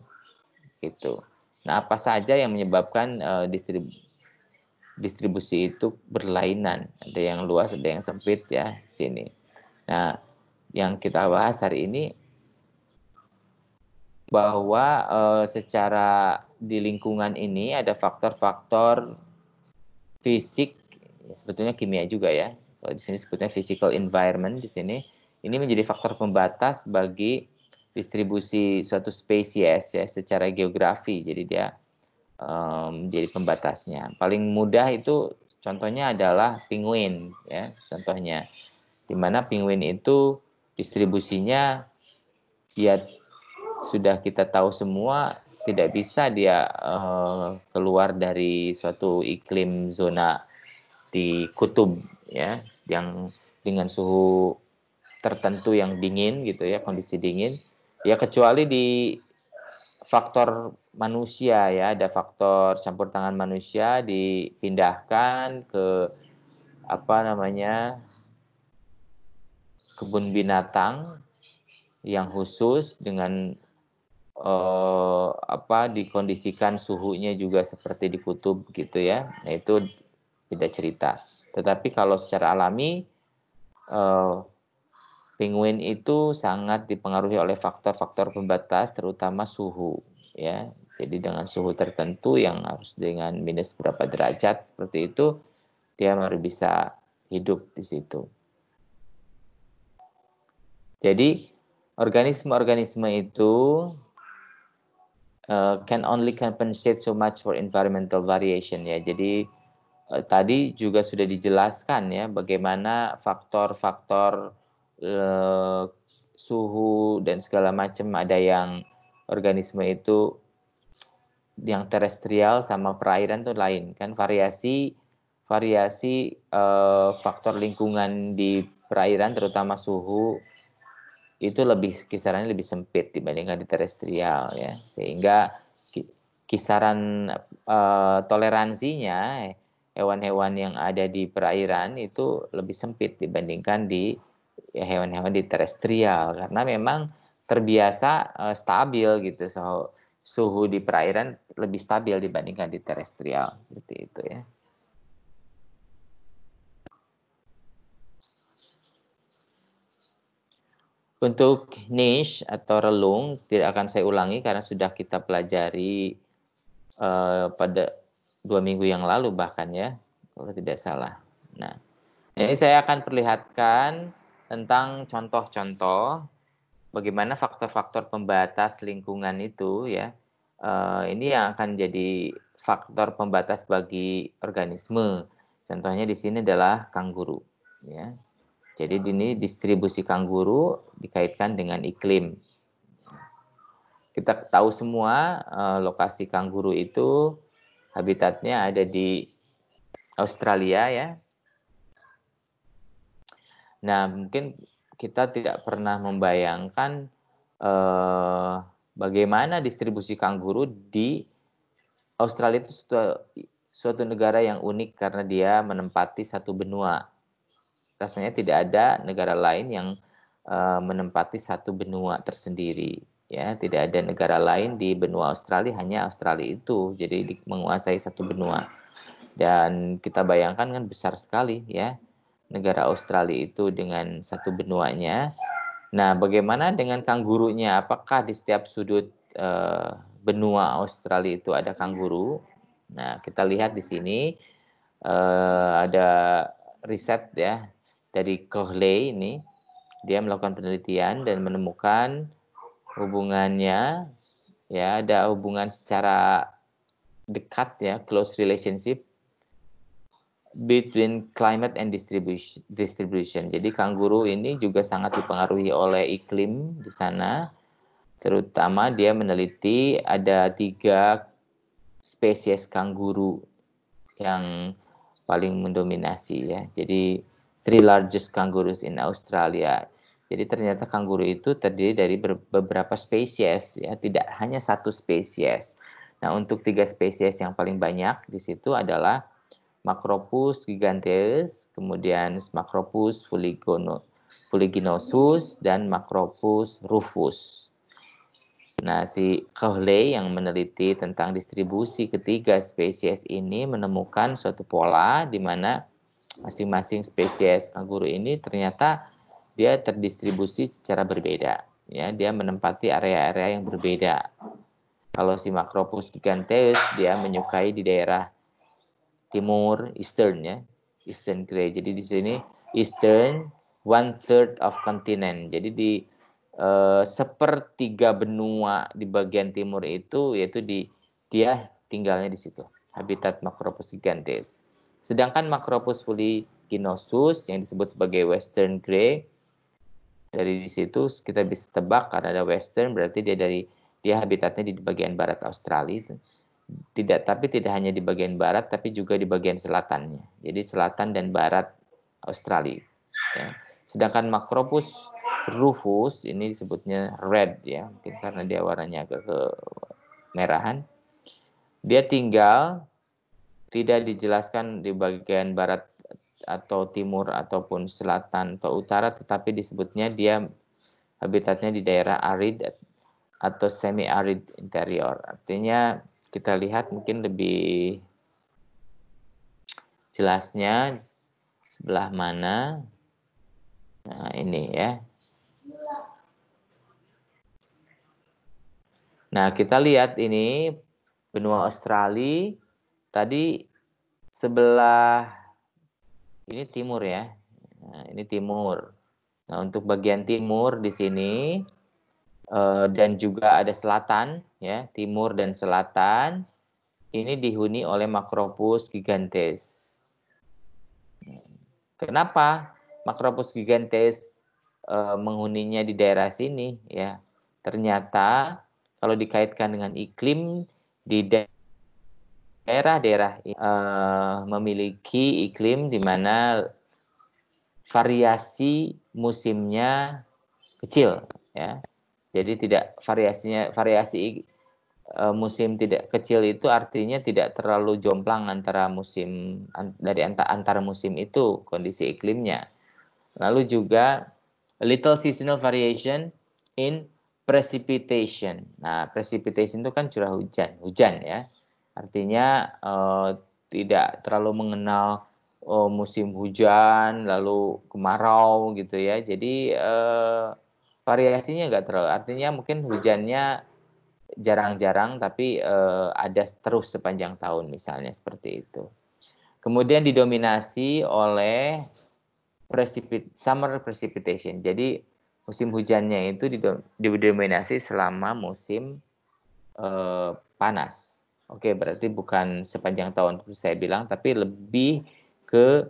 gitu. Nah, apa saja yang menyebabkan distribusi itu berlainan? Ada yang luas, ada yang sempit ya di sini. Nah, yang kita bahas hari ini bahwa secara di lingkungan ini ada faktor-faktor fisik, sebetulnya kimia juga ya. Kalau di sini sebutnya physical environment di sini. Ini menjadi faktor pembatas bagi distribusi suatu spesies ya secara geografi. Jadi dia menjadi pembatasnya. Paling mudah itu contohnya adalah penguin ya, contohnya. Di mana penguin itu distribusinya dia sudah kita tahu semua tidak bisa dia keluar dari suatu iklim zona di kutub ya yang dengan suhu tertentu yang dingin gitu ya, kondisi dingin ya, kecuali di faktor manusia ya, ada faktor campur tangan manusia dipindahkan ke kebun binatang yang khusus dengan dikondisikan suhunya juga seperti di kutub gitu ya. Nah, itu beda cerita. Tetapi kalau secara alami penguin itu sangat dipengaruhi oleh faktor-faktor pembatas, terutama suhu ya. Jadi dengan suhu tertentu yang harus dengan minus berapa derajat seperti itu, dia baru bisa hidup di situ. Jadi organisme-organisme itu can only compensate so much for environmental variation ya. Jadi tadi juga sudah dijelaskan ya bagaimana faktor-faktor suhu dan segala macam, ada yang organisme itu yang terestrial sama perairan itu lain kan, variasi faktor lingkungan di perairan terutama suhu itu kisarannya lebih sempit dibandingkan di terestrial ya, sehingga kisaran toleransinya hewan-hewan yang ada di perairan itu lebih sempit dibandingkan di hewan-hewan di terestrial, karena memang terbiasa stabil gitu, suhu di perairan lebih stabil dibandingkan di terestrial, seperti itu ya. Untuk niche atau relung tidak akan saya ulangi karena sudah kita pelajari pada 2 minggu yang lalu bahkan ya, kalau tidak salah. Nah, ini saya akan perlihatkan tentang contoh-contoh bagaimana faktor-faktor pembatas lingkungan itu ya. Ini yang akan jadi faktor pembatas bagi organisme. Contohnya di sini adalah kanguru ya. Jadi ini distribusi kanguru dikaitkan dengan iklim. Kita tahu semua lokasi kanguru itu habitatnya ada di Australia ya. Nah, mungkin kita tidak pernah membayangkan bagaimana distribusi kanguru di Australia itu suatu negara yang unik karena dia menempati satu benua. Rasanya tidak ada negara lain yang menempati satu benua tersendiri ya, tidak ada negara lain di benua Australia, hanya Australia itu jadi menguasai satu benua. Dan kita bayangkan kan besar sekali ya negara Australia itu dengan satu benuanya. Nah, bagaimana dengan kanggurunya? Apakah di setiap sudut benua Australia itu ada kanguru? Nah, kita lihat di sini ada riset ya dari Cohley ini, dia melakukan penelitian dan menemukan hubungannya ya, ada hubungan secara dekat ya, close relationship between climate and distribution. Jadi kanguru ini juga sangat dipengaruhi oleh iklim di sana. Terutama dia meneliti ada 3 spesies kanguru yang paling mendominasi ya. Jadi 3 largest kangaroos in Australia. Jadi ternyata kanguru itu terdiri dari beberapa spesies ya, tidak hanya satu spesies. Nah, untuk 3 spesies yang paling banyak di situ adalah Macropus giganteus, kemudian Macropus fuliginosus dan Macropus rufus. Nah, si Kohley yang meneliti tentang distribusi ketiga spesies ini menemukan suatu pola di mana masing-masing spesies kanguru ini ternyata dia terdistribusi secara berbeda. Ya, dia menempati area-area yang berbeda. Kalau si Macropus giganteus dia menyukai di daerah timur, eastern ya, eastern grey. Jadi di sini eastern 1/3 of continent. Jadi di sepertiga benua di bagian timur itu yaitu dia tinggalnya di situ. Habitat Macropus giganteus. Sedangkan Macropus fuliginosus yang disebut sebagai western grey, dari situ kita bisa tebak karena ada western berarti dia habitatnya di bagian barat Australia. Tapi tidak hanya di bagian barat tapi juga di bagian selatannya. Jadi selatan dan barat Australia. Ya. Sedangkan Macropus rufus ini disebutnya red ya, mungkin karena dia warnanya agak kemerahan. Dia tinggal tidak dijelaskan di bagian barat atau timur ataupun selatan atau utara, tetapi disebutnya dia habitatnya di daerah arid atau semi arid interior. Artinya kita lihat mungkin lebih jelasnya sebelah mana. Nah, ini ya. Nah, kita lihat ini benua Australia tadi sebelah ini timur ya. Nah, ini timur. Nah, untuk bagian timur di sini dan juga ada selatan ya, timur dan selatan ini dihuni oleh Macropus giganteus. Kenapa Macropus giganteus menghuninya di daerah sini ya? Ternyata kalau dikaitkan dengan iklim di daerah-daerah memiliki iklim di mana variasi musimnya kecil ya. Jadi tidak variasi musim tidak kecil itu artinya tidak terlalu jomplang antara musim antara musim itu kondisi iklimnya. Lalu juga little seasonal variation in precipitation. Nah, precipitation itu kan curah hujan ya. Artinya tidak terlalu mengenal musim hujan lalu kemarau gitu ya. Jadi variasinya nggak terlalu. Artinya mungkin hujannya jarang-jarang tapi ada terus sepanjang tahun misalnya seperti itu. Kemudian didominasi oleh summer precipitation. Jadi musim hujannya itu didominasi selama musim panas. Oke, berarti bukan sepanjang tahun seperti saya bilang, tapi lebih ke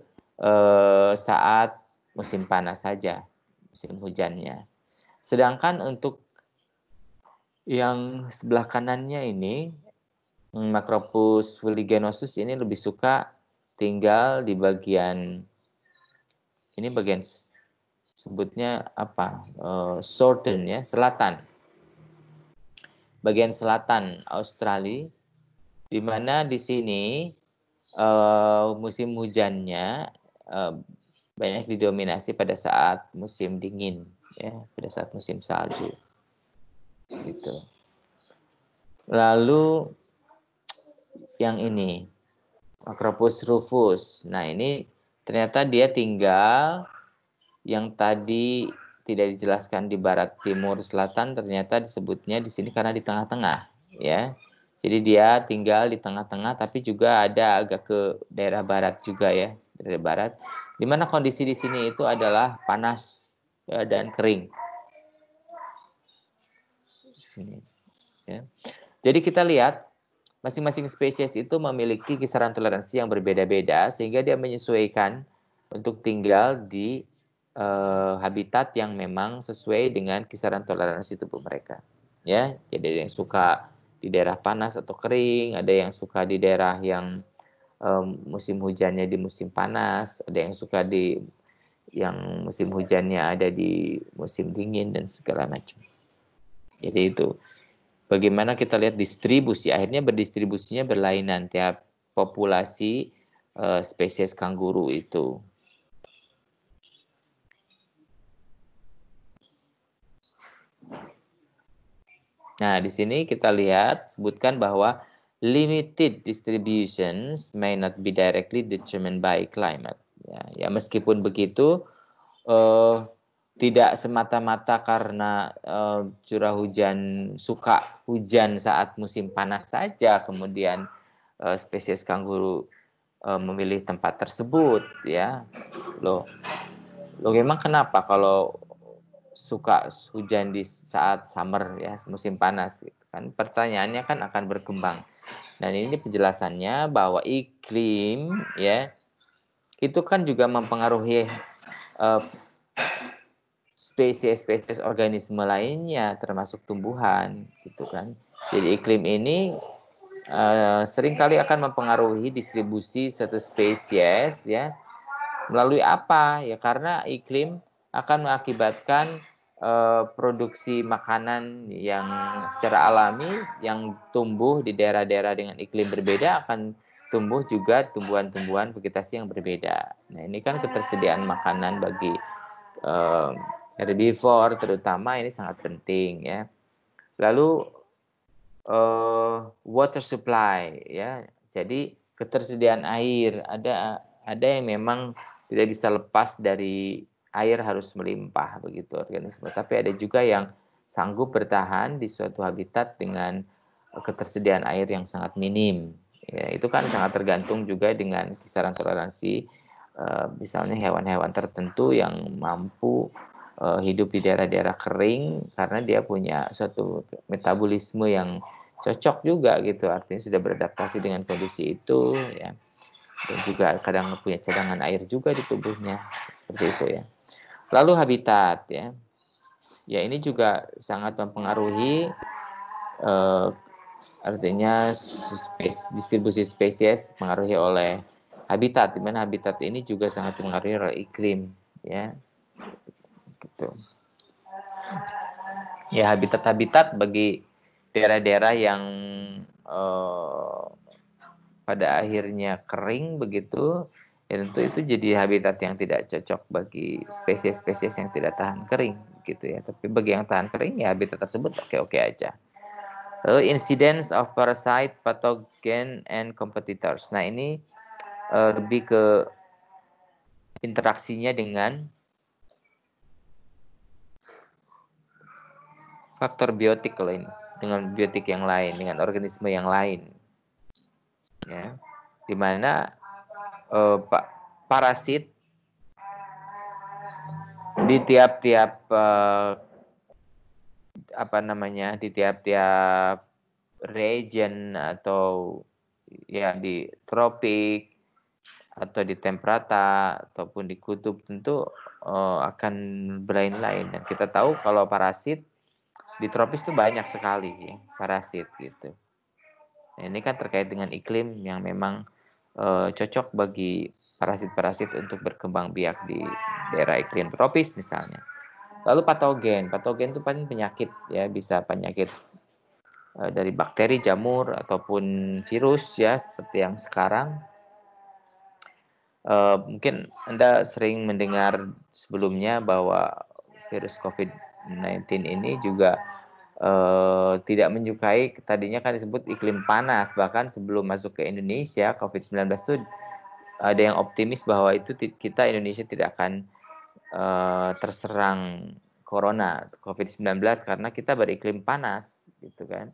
saat musim panas saja, musim hujannya. Sedangkan untuk yang sebelah kanannya ini, Macropus fuliginosus ini lebih suka tinggal di bagian, ini bagian sebutnya apa? Southern ya, selatan. Bagian selatan Australia, di mana di sini musim hujannya banyak didominasi pada saat musim dingin, ya, pada saat musim salju. Gitu. Lalu yang ini Macropus rufus. Nah, ini ternyata dia tinggal yang tadi tidak dijelaskan di barat, timur, selatan, ternyata disebutnya di sini karena di tengah-tengah, ya. Jadi dia tinggal di tengah-tengah, tapi juga ada agak ke daerah barat juga ya, daerah barat. Di mana kondisi di sini itu adalah panas ya, dan kering. Di sini, ya. Jadi kita lihat masing-masing spesies itu memiliki kisaran toleransi yang berbeda-beda sehingga dia menyesuaikan untuk tinggal di habitat yang memang sesuai dengan kisaran toleransi tubuh mereka. Ya, jadi ada yang suka di daerah panas atau kering, ada yang suka di daerah yang musim hujannya di musim panas, ada yang suka di yang musim hujannya ada di musim dingin dan segala macam. Jadi itu bagaimana kita lihat distribusi, akhirnya berdistribusinya berlainan tiap populasi spesies kanguru itu. Nah, di sini kita lihat sebutkan bahwa limited distributions may not be directly determined by climate. Ya meskipun begitu, tidak semata-mata karena curah hujan suka hujan saat musim panas saja, kemudian spesies kanguru memilih tempat tersebut, ya. Loh memang kenapa kalau suka hujan di saat summer, ya, musim panas, gitu kan? Pertanyaannya kan akan berkembang. Dan ini penjelasannya bahwa iklim, ya, itu kan juga mempengaruhi spesies-spesies organisme lainnya, termasuk tumbuhan, gitu kan. Jadi iklim ini seringkali akan mempengaruhi distribusi suatu spesies, ya, melalui apa? Ya karena iklim akan mengakibatkan produksi makanan yang secara alami yang tumbuh di daerah-daerah dengan iklim berbeda akan tumbuh juga tumbuhan-tumbuhan vegetasi yang berbeda. Nah, ini kan ketersediaan makanan bagi herbivore terutama ini sangat penting, ya. Lalu water supply, ya. Jadi ketersediaan air, ada yang memang tidak bisa lepas dari air, harus melimpah begitu organisme. Tapi ada juga yang sanggup bertahan di suatu habitat dengan ketersediaan air yang sangat minim. Ya, itu kan sangat tergantung juga dengan kisaran toleransi misalnya hewan-hewan tertentu yang mampu hidup di daerah-daerah kering karena dia punya suatu metabolisme yang cocok juga gitu, artinya sudah beradaptasi dengan kondisi itu, ya. Dan juga kadang punya cadangan air juga di tubuhnya, seperti itu, ya. Lalu habitat, ya. Ya ini juga sangat mempengaruhi artinya distribusi spesies dipengaruhi oleh habitat, di mana habitat ini juga sangat dipengaruhi oleh iklim, ya. Gitu. Ya habitat-habitat bagi daerah-daerah yang pada akhirnya kering begitu, ya tentu itu jadi habitat yang tidak cocok bagi spesies-spesies yang tidak tahan kering gitu, ya. Tapi bagi yang tahan kering ya habitat tersebut oke-oke aja. Lalu incidence of parasite, pathogen and competitors. Nah, ini lebih ke interaksinya dengan faktor biotik kalau ini, dengan biotik yang lain, dengan organisme yang lain, ya, di mana parasit di tiap-tiap di tiap-tiap region atau ya di tropik atau di temperata ataupun di kutub tentu akan berlain-lain. Dan kita tahu kalau parasit di tropis itu banyak sekali, ya, parasit gitu. Nah, ini kan terkait dengan iklim yang memang cocok bagi parasit-parasit untuk berkembang biak di daerah iklim tropis misalnya. Lalu patogen itu paling penyakit, ya, bisa penyakit dari bakteri, jamur ataupun virus, ya, seperti yang sekarang. Mungkin Anda sering mendengar sebelumnya bahwa virus COVID-19 ini juga tidak menyukai, tadinya kan disebut iklim panas, bahkan sebelum masuk ke Indonesia COVID-19 itu ada yang optimis bahwa itu kita Indonesia tidak akan terserang corona COVID-19 karena kita beriklim panas gitu kan.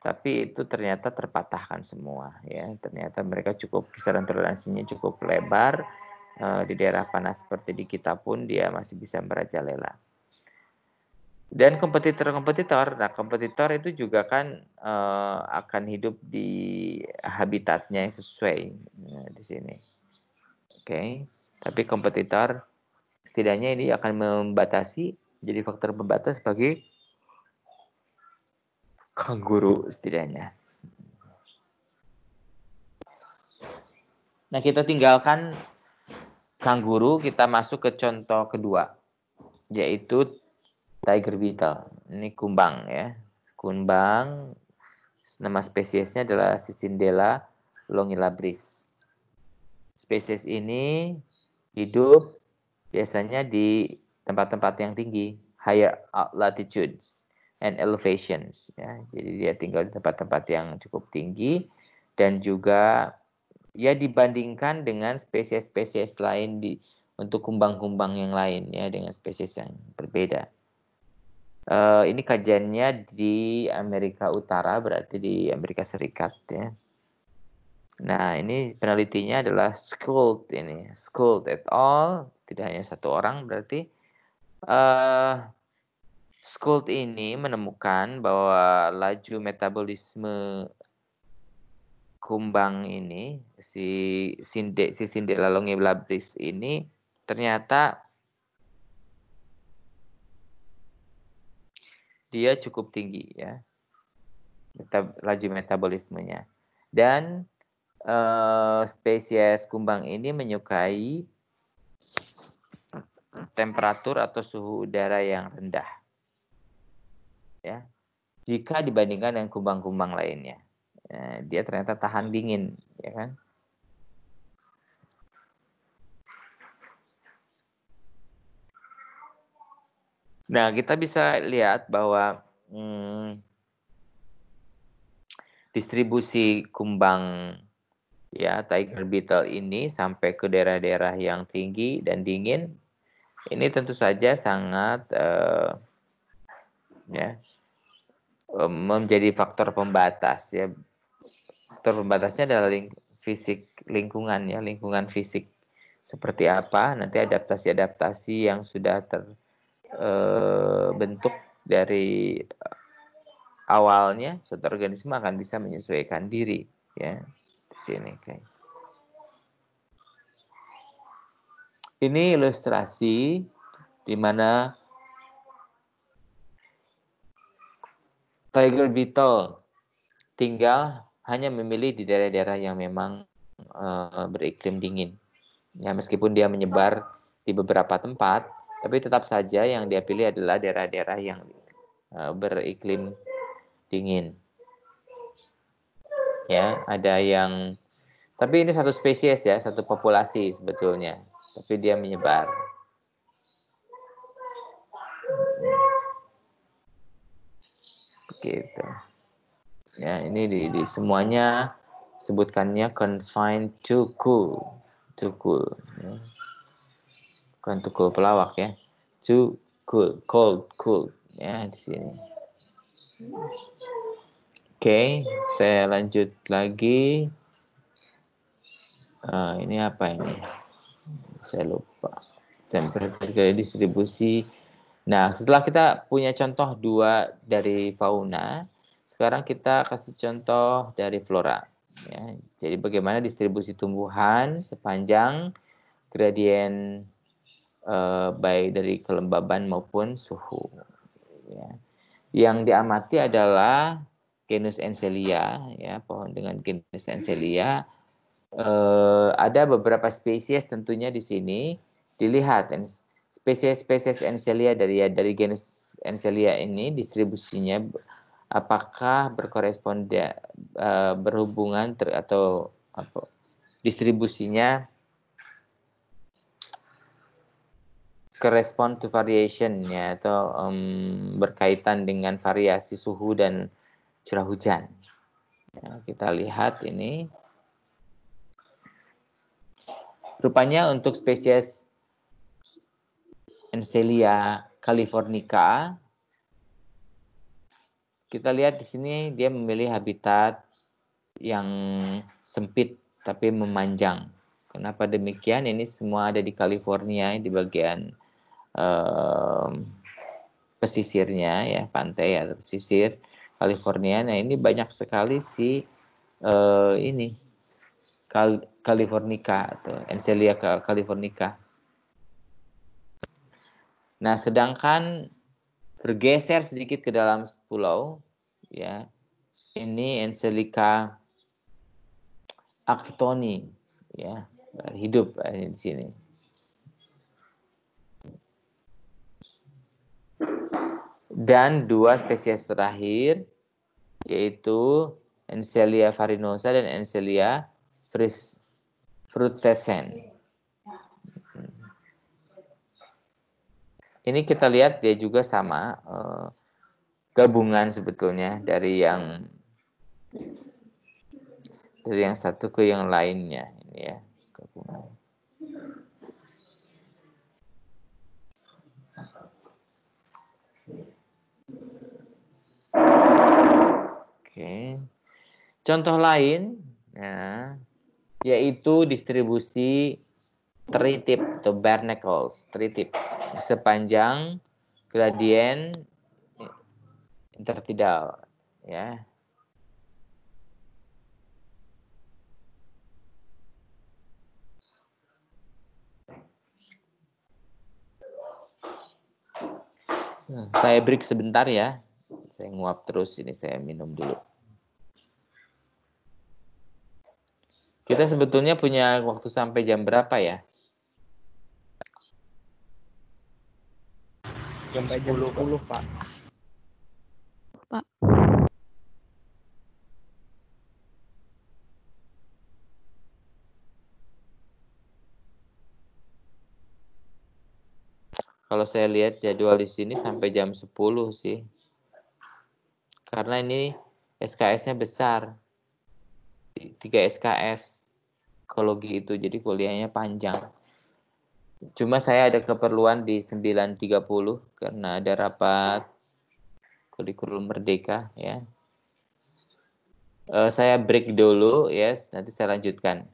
Tapi itu ternyata terpatahkan semua, ya. Ternyata mereka kisaran toleransinya cukup lebar, di daerah panas seperti di kita pun dia masih bisa merajalela. Dan kompetitor, nah kompetitor itu juga kan akan hidup di habitatnya yang sesuai, di sini. Oke. Tapi kompetitor setidaknya ini akan membatasi, jadi faktor pembatas bagi kanguru setidaknya. Nah, kita tinggalkan kanguru, kita masuk ke contoh kedua, yaitu tiger beetle. Ini kumbang, ya. Kumbang, nama spesiesnya adalah Cicindela longilabris. Spesies ini hidup biasanya di tempat-tempat yang tinggi, higher latitudes. and elevations. Ya. Jadi dia tinggal di tempat-tempat yang cukup tinggi dan juga ya dibandingkan dengan spesies-spesies lain untuk kumbang-kumbang yang lain ya dengan spesies yang berbeda. Ini kajiannya di Amerika Utara, berarti di Amerika Serikat ya. Nah, ini penelitinya adalah Schultz et al. Tidak hanya satu orang berarti. Schultz ini menemukan bahwa laju metabolisme kumbang ini, si Cindella longiblabris ini ternyata dia cukup tinggi ya, laju metabolismenya. Dan spesies kumbang ini menyukai temperatur atau suhu udara yang rendah, ya, jika dibandingkan dengan kumbang-kumbang lainnya. Dia ternyata tahan dingin, ya kan? Nah, kita bisa lihat bahwa distribusi kumbang ya tiger beetle ini sampai ke daerah-daerah yang tinggi dan dingin, ini tentu saja sangat menjadi faktor pembatas ya. Faktor pembatasnya adalah lingkungan ya, lingkungan fisik seperti apa, nanti adaptasi-adaptasi yang sudah terbentuk dari awalnya, suatu organisme akan bisa menyesuaikan diri ya di sini. Ini ilustrasi di mana tiger beetle tinggal hanya memilih di daerah-daerah yang memang beriklim dingin. Ya, meskipun dia menyebar di beberapa tempat, tapi tetap saja yang dia pilih adalah daerah-daerah yang beriklim dingin. Ya, ada yang, tapi ini satu spesies ya, satu populasi sebetulnya, tapi dia menyebar. Begitu. Ya, ini di semuanya sebutkannya confined to cool. To cool. Ya. Bukan to cool pelawak ya. To cool, cold ya di sini. Oke, saya lanjut lagi. Ini apa ini? Saya lupa. Temperatur distribusi. Nah, setelah kita punya contoh 2 dari fauna, sekarang kita kasih contoh dari flora. Ya, jadi bagaimana distribusi tumbuhan sepanjang gradien baik dari kelembaban maupun suhu. Ya. Yang diamati adalah genus Enselia, ya, pohon dengan genus Enselia. Ada beberapa spesies tentunya di sini. Dilihat spesies-spesies Enselia dari genus Enselia ini distribusinya apakah berhubungan atau distribusinya correspond to variation ya, atau berkaitan dengan variasi suhu dan curah hujan. Ya, kita lihat ini. Rupanya untuk spesies Enselia californica, kita lihat di sini dia memilih habitat yang sempit tapi memanjang. Kenapa demikian? Ini semua ada di California, di bagian pesisirnya ya, pantai atau pesisir California. Nah, ini banyak sekali ini californica atau Enselia californica. Nah, sedangkan bergeser sedikit ke dalam pulau ya, ini Enselica actoni ya, hidup di sini. Dan 2 spesies terakhir yaitu Enselia farinosa dan Enselia frutescens. Ini kita lihat dia juga sama gabungan sebetulnya dari yang satu ke yang lainnya ini ya, gabungan. Oke. Contoh lain ya, yaitu distribusi tritip atau barnacles, tritip sepanjang gradien intertidal ya. Saya break sebentar ya. Saya nguap terus ini, saya minum dulu. Kita sebetulnya punya waktu sampai jam berapa ya? Sampai jam 10, Pak. Pak. Kalau saya lihat jadwal di sini sampai jam 10 sih. Karena ini SKS-nya besar. 3 SKS ekologi itu, jadi kuliahnya panjang. Cuma saya ada keperluan di 9.30 karena ada rapat kurikulum merdeka ya. Saya break dulu ya, nanti saya lanjutkan.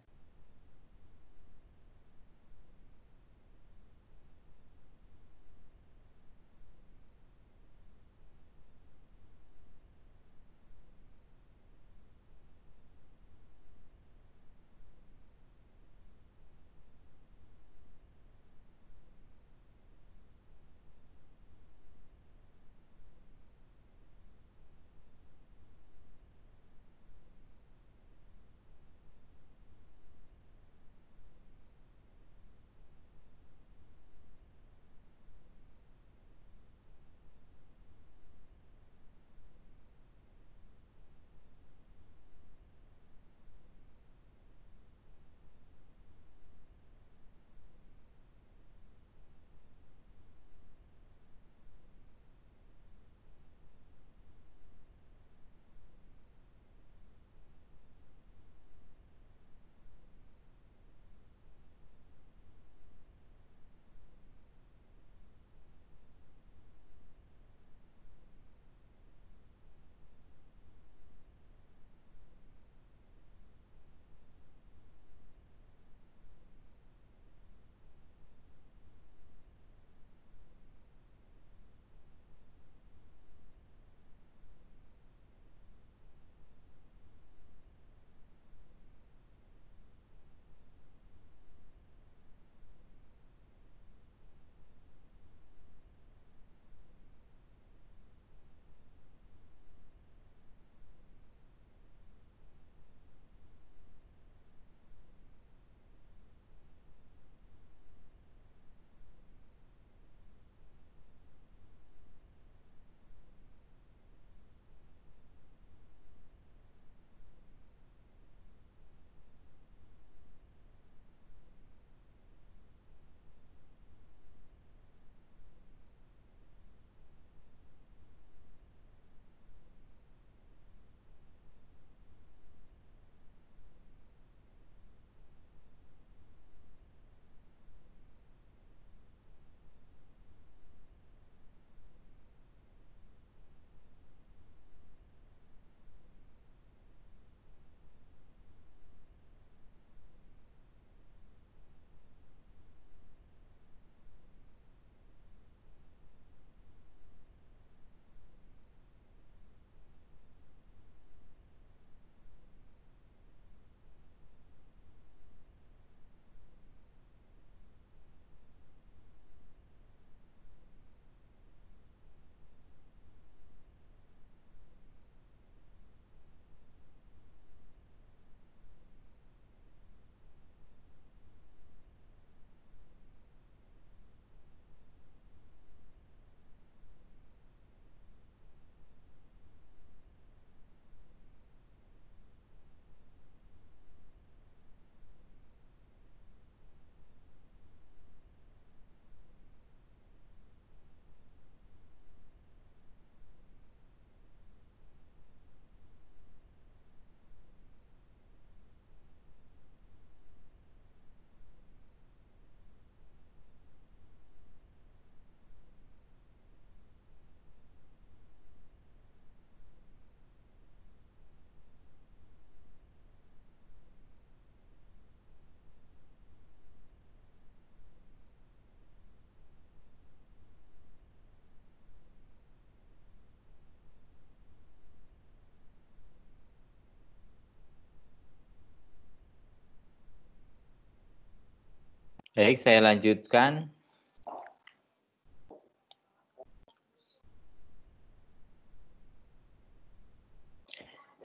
Baik, saya lanjutkan.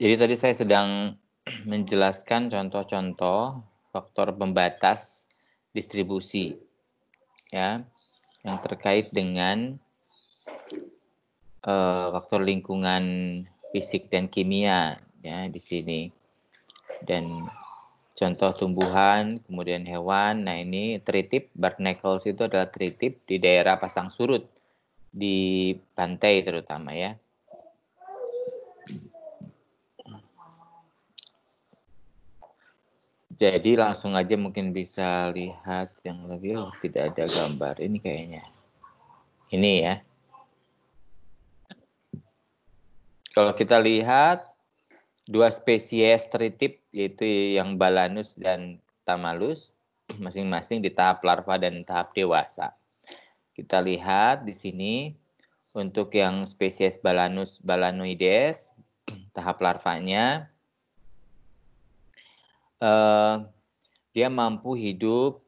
Jadi tadi saya sedang menjelaskan contoh-contoh faktor pembatas distribusi, ya, yang terkait dengan faktor lingkungan fisik dan kimia, ya, di sini. Dan contoh tumbuhan, kemudian hewan. Nah, ini tritip, barnacles itu adalah tritip di daerah pasang surut di pantai terutama, ya. Jadi langsung aja mungkin bisa lihat yang lebih, tidak ada gambar ini kayaknya. Ini ya. Kalau kita lihat dua spesies tritip yaitu yang Balanus dan Tamalus masing-masing di tahap larva dan tahap dewasa. Kita lihat di sini untuk yang spesies Balanus balanoides tahap larvanya dia mampu hidup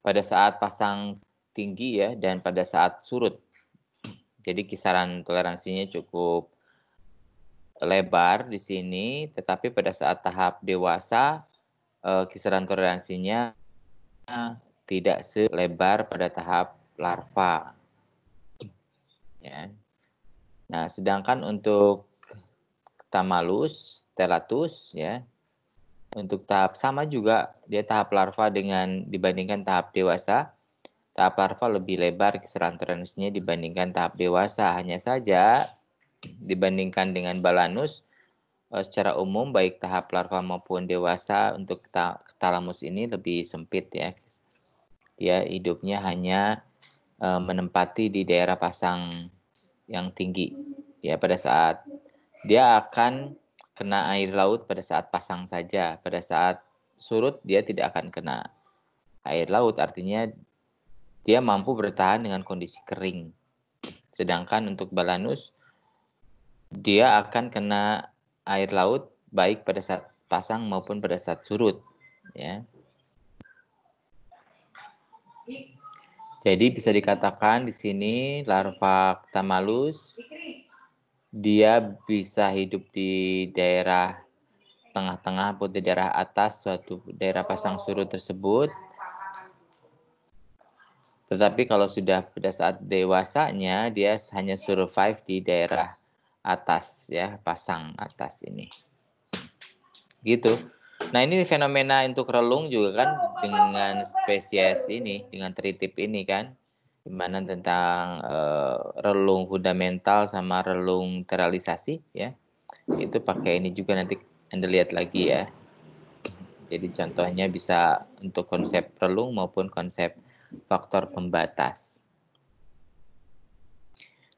pada saat pasang tinggi ya dan pada saat surut. Jadi kisaran toleransinya cukup lebar di sini, tetapi pada saat tahap dewasa kisaran toleransinya tidak selebar pada tahap larva. Ya. Nah, sedangkan untuk Tamalus, Thelatus ya, untuk tahap sama juga dia tahap larva dibandingkan tahap dewasa. Tahap larva lebih lebar kisaran toleransinya dibandingkan tahap dewasa. Hanya saja dibandingkan dengan Balanus secara umum baik tahap larva maupun dewasa untuk Thalamus ini lebih sempit ya. Dia hidupnya hanya menempati di daerah pasang yang tinggi. Ya, pada saat dia akan kena air laut pada saat pasang saja. Pada saat surut dia tidak akan kena air laut, artinya dia mampu bertahan dengan kondisi kering. Sedangkan untuk Balanus dia akan kena air laut baik pada saat pasang maupun pada saat surut, ya. Jadi bisa dikatakan di sini larva Tamalus dia bisa hidup di daerah tengah-tengah atau di daerah atas suatu daerah pasang surut tersebut. Tetapi kalau sudah pada saat dewasanya dia hanya survive di daerah atas ya, pasang atas ini. Gitu. Nah, ini fenomena untuk relung juga kan dengan spesies ini, dengan tritip ini kan. Gimana tentang relung fundamental sama relung teralisasi ya. Itu pakai ini juga nanti Anda lihat lagi ya. Jadi contohnya bisa untuk konsep relung maupun konsep faktor pembatas.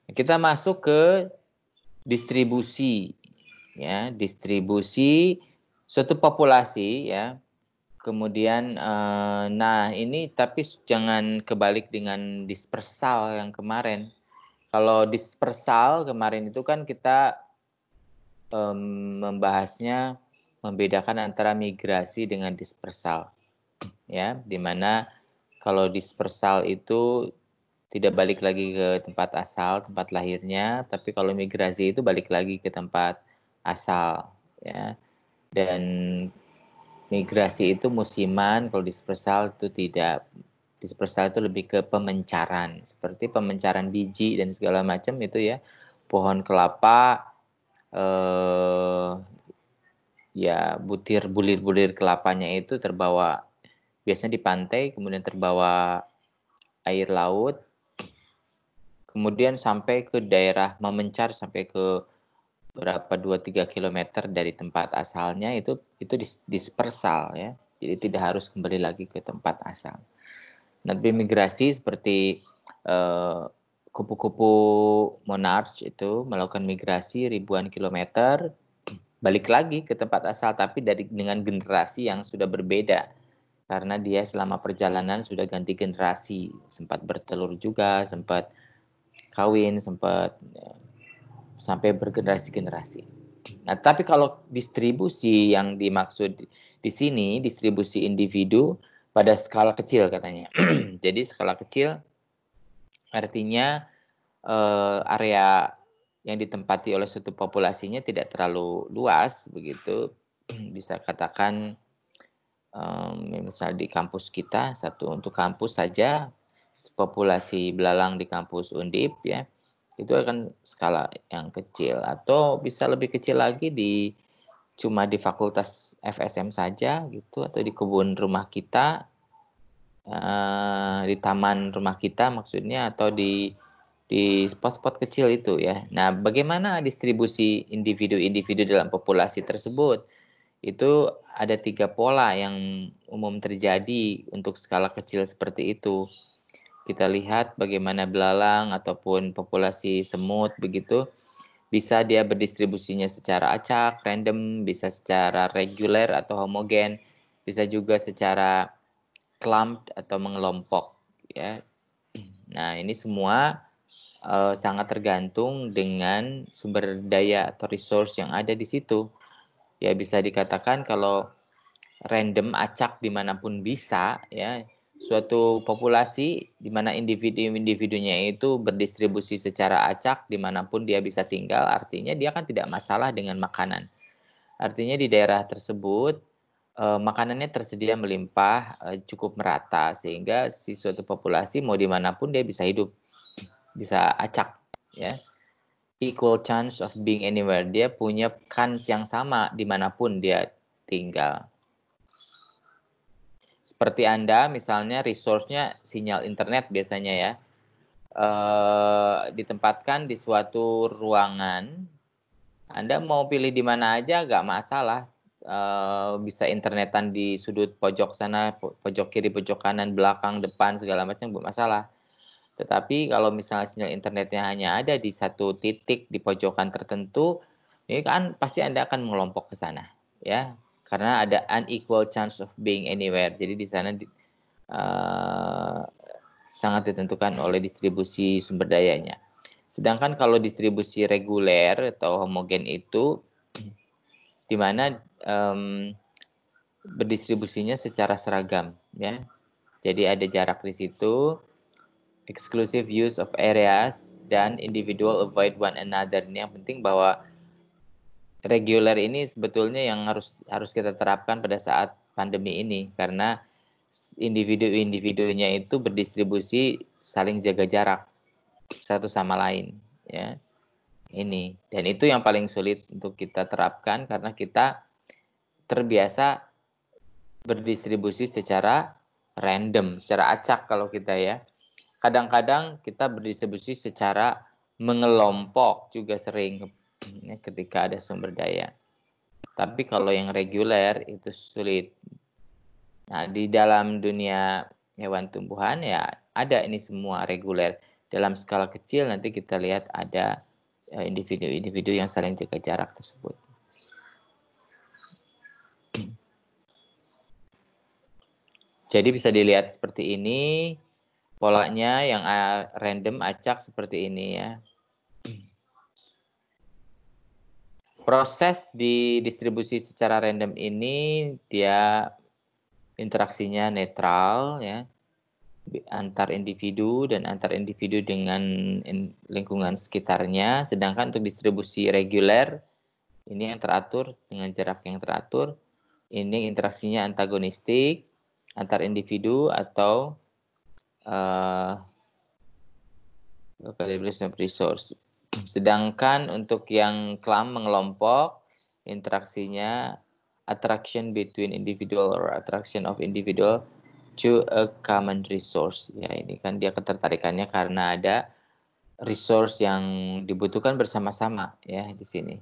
Kita masuk ke distribusi ya, distribusi suatu populasi ya. Kemudian nah ini tapi jangan kebalik dengan dispersal yang kemarin. Kalau dispersal kemarin itu kan kita membahasnya membedakan antara migrasi dengan dispersal. Ya, dimana kalau dispersal itu tidak balik lagi ke tempat asal, tempat lahirnya, tapi kalau migrasi itu balik lagi ke tempat asal, ya. Dan migrasi itu musiman, kalau dispersal itu tidak. Dispersal itu lebih ke pemencaran, seperti pemencaran biji dan segala macam itu ya. Pohon kelapa, ya bulir-bulir kelapanya itu terbawa biasanya di pantai, kemudian terbawa air laut, kemudian sampai ke daerah memencar sampai ke berapa 2-3 km dari tempat asalnya itu dispersal ya. Jadi tidak harus kembali lagi ke tempat asal. Nah, migrasi seperti kupu-kupu monarch itu melakukan migrasi ribuan kilometer balik lagi ke tempat asal tapi dengan generasi yang sudah berbeda. Karena dia selama perjalanan sudah ganti generasi, sempat bertelur juga, sempat kawin, sempat sampai bergenerasi-generasi. Nah, tapi kalau distribusi yang dimaksud di sini, distribusi individu, pada skala kecil katanya. Jadi skala kecil artinya area yang ditempati oleh suatu populasinya tidak terlalu luas begitu. Bisa katakan misal di kampus kita, satu untuk kampus saja, populasi belalang di kampus Undip ya, itu akan skala yang kecil, atau bisa lebih kecil lagi cuma di fakultas FSM saja gitu, atau di kebun rumah kita, di taman rumah kita maksudnya, atau di spot-spot kecil itu ya. Nah, bagaimana distribusi individu-individu dalam populasi tersebut? Itu ada 3 pola yang umum terjadi untuk skala kecil seperti itu. Kita lihat bagaimana belalang ataupun populasi semut begitu, bisa dia berdistribusinya secara acak, random, bisa secara reguler atau homogen, bisa juga secara clumped atau mengelompok ya. Nah, ini semua sangat tergantung dengan sumber daya atau resource yang ada di situ. Ya, bisa dikatakan kalau random, acak dimanapun bisa ya, suatu populasi di mana individu-individunya itu berdistribusi secara acak dimanapun dia bisa tinggal, artinya dia kan tidak masalah dengan makanan. Artinya di daerah tersebut makanannya tersedia melimpah, cukup merata, sehingga si suatu populasi mau dimanapun dia bisa hidup, bisa acak ya. Equal chance of being anywhere, dia punya kans yang sama dimanapun dia tinggal. Seperti Anda misalnya resource-nya sinyal internet biasanya ya, ditempatkan di suatu ruangan, Anda mau pilih di mana aja gak masalah, bisa internetan di sudut pojok sana, pojok kiri, pojok kanan, belakang, depan, segala macam gak masalah. Tetapi kalau misalnya sinyal internetnya hanya ada di satu titik di pojokan tertentu, ini kan pasti Anda akan mengelompok ke sana, ya, karena ada unequal chance of being anywhere. Jadi di sana sangat ditentukan oleh distribusi sumber dayanya. Sedangkan kalau distribusi reguler atau homogen itu, di mana berdistribusinya secara seragam, ya. Jadi ada jarak di situ. Exclusive use of areas dan individual avoid one another. Ini yang penting bahwa reguler ini sebetulnya yang harus kita terapkan pada saat pandemi ini, karena individu-individunya itu berdistribusi saling jaga jarak satu sama lain ya. Ini, dan itu yang paling sulit untuk kita terapkan karena kita terbiasa berdistribusi secara random, secara acak kalau kita ya. Kadang-kadang kita berdistribusi secara mengelompok juga sering ketika ada sumber daya. Tapi kalau yang reguler itu sulit. Nah, di dalam dunia hewan tumbuhan ya ada ini semua reguler. Dalam skala kecil nanti kita lihat ada individu-individu yang saling jaga jarak tersebut. Jadi bisa dilihat seperti ini. Polanya yang random, acak seperti ini ya. Proses di distribusi secara random ini dia interaksinya netral ya, antar individu dan antar individu dengan lingkungan sekitarnya. Sedangkan untuk distribusi reguler ini yang teratur dengan jarak yang teratur. Ini interaksinya antagonistik antar individu atau localization of resource. Sedangkan untuk yang clump mengelompok, interaksinya attraction between individual or attraction of individual to a common resource. Ya, ini kan dia ketertarikannya karena ada resource yang dibutuhkan bersama-sama ya di sini.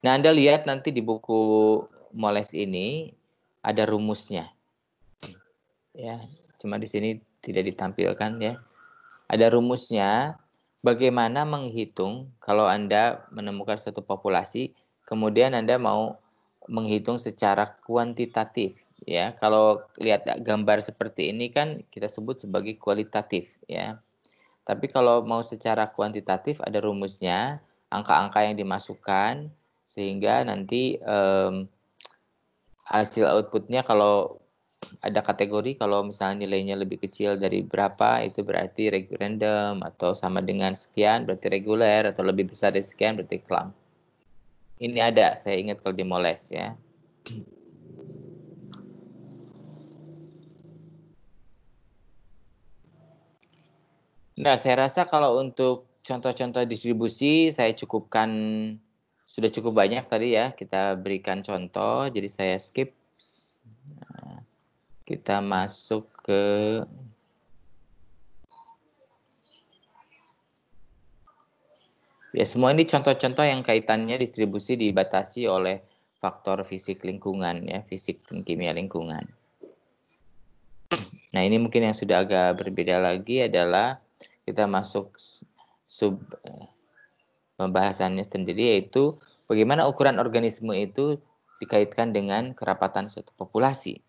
Nah, Anda lihat nanti di buku Moles ini ada rumusnya. Ya, cuma di sini tidak ditampilkan ya. Ada rumusnya bagaimana menghitung kalau Anda menemukan satu populasi, kemudian Anda mau menghitung secara kuantitatif ya. Kalau lihat gambar seperti ini kan kita sebut sebagai kualitatif ya. Tapi kalau mau secara kuantitatif ada rumusnya, angka-angka yang dimasukkan sehingga nanti hasil outputnya kalau ada kategori, kalau misalnya nilainya lebih kecil dari berapa itu berarti random, atau sama dengan sekian berarti reguler, atau lebih besar dari sekian berarti clump. Ini ada, saya ingat kalau di Moles ya. Nah, saya rasa kalau untuk contoh-contoh distribusi saya cukupkan, sudah cukup banyak tadi ya, kita berikan contoh, jadi saya skip. Nah, kita masuk ke ya, semua ini contoh-contoh yang kaitannya distribusi dibatasi oleh faktor fisik lingkungan ya, fisik dan kimia lingkungan. Nah, ini mungkin yang sudah agak berbeda lagi adalah kita masuk sub pembahasannya sendiri, yaitu bagaimana ukuran organisme itu dikaitkan dengan kerapatan suatu populasi.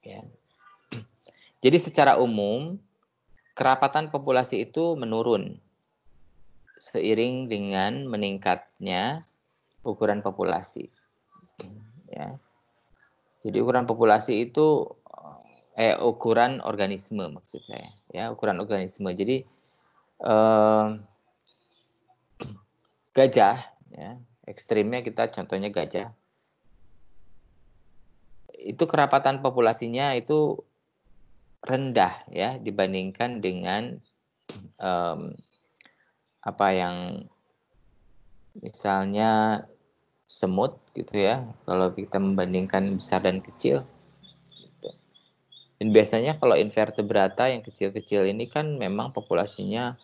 Ya. Jadi secara umum kerapatan populasi itu menurun seiring dengan meningkatnya ukuran populasi. Ya. Jadi ukuran populasi itu ukuran organisme maksud saya, ya, ukuran organisme. Jadi gajah, ya, ekstrimnya kita contohnya gajah. Itu kerapatan populasinya itu rendah ya dibandingkan dengan apa yang misalnya semut gitu ya, kalau kita membandingkan besar dan kecil gitu. Dan biasanya kalau invertebrata yang kecil-kecil ini kan memang populasinya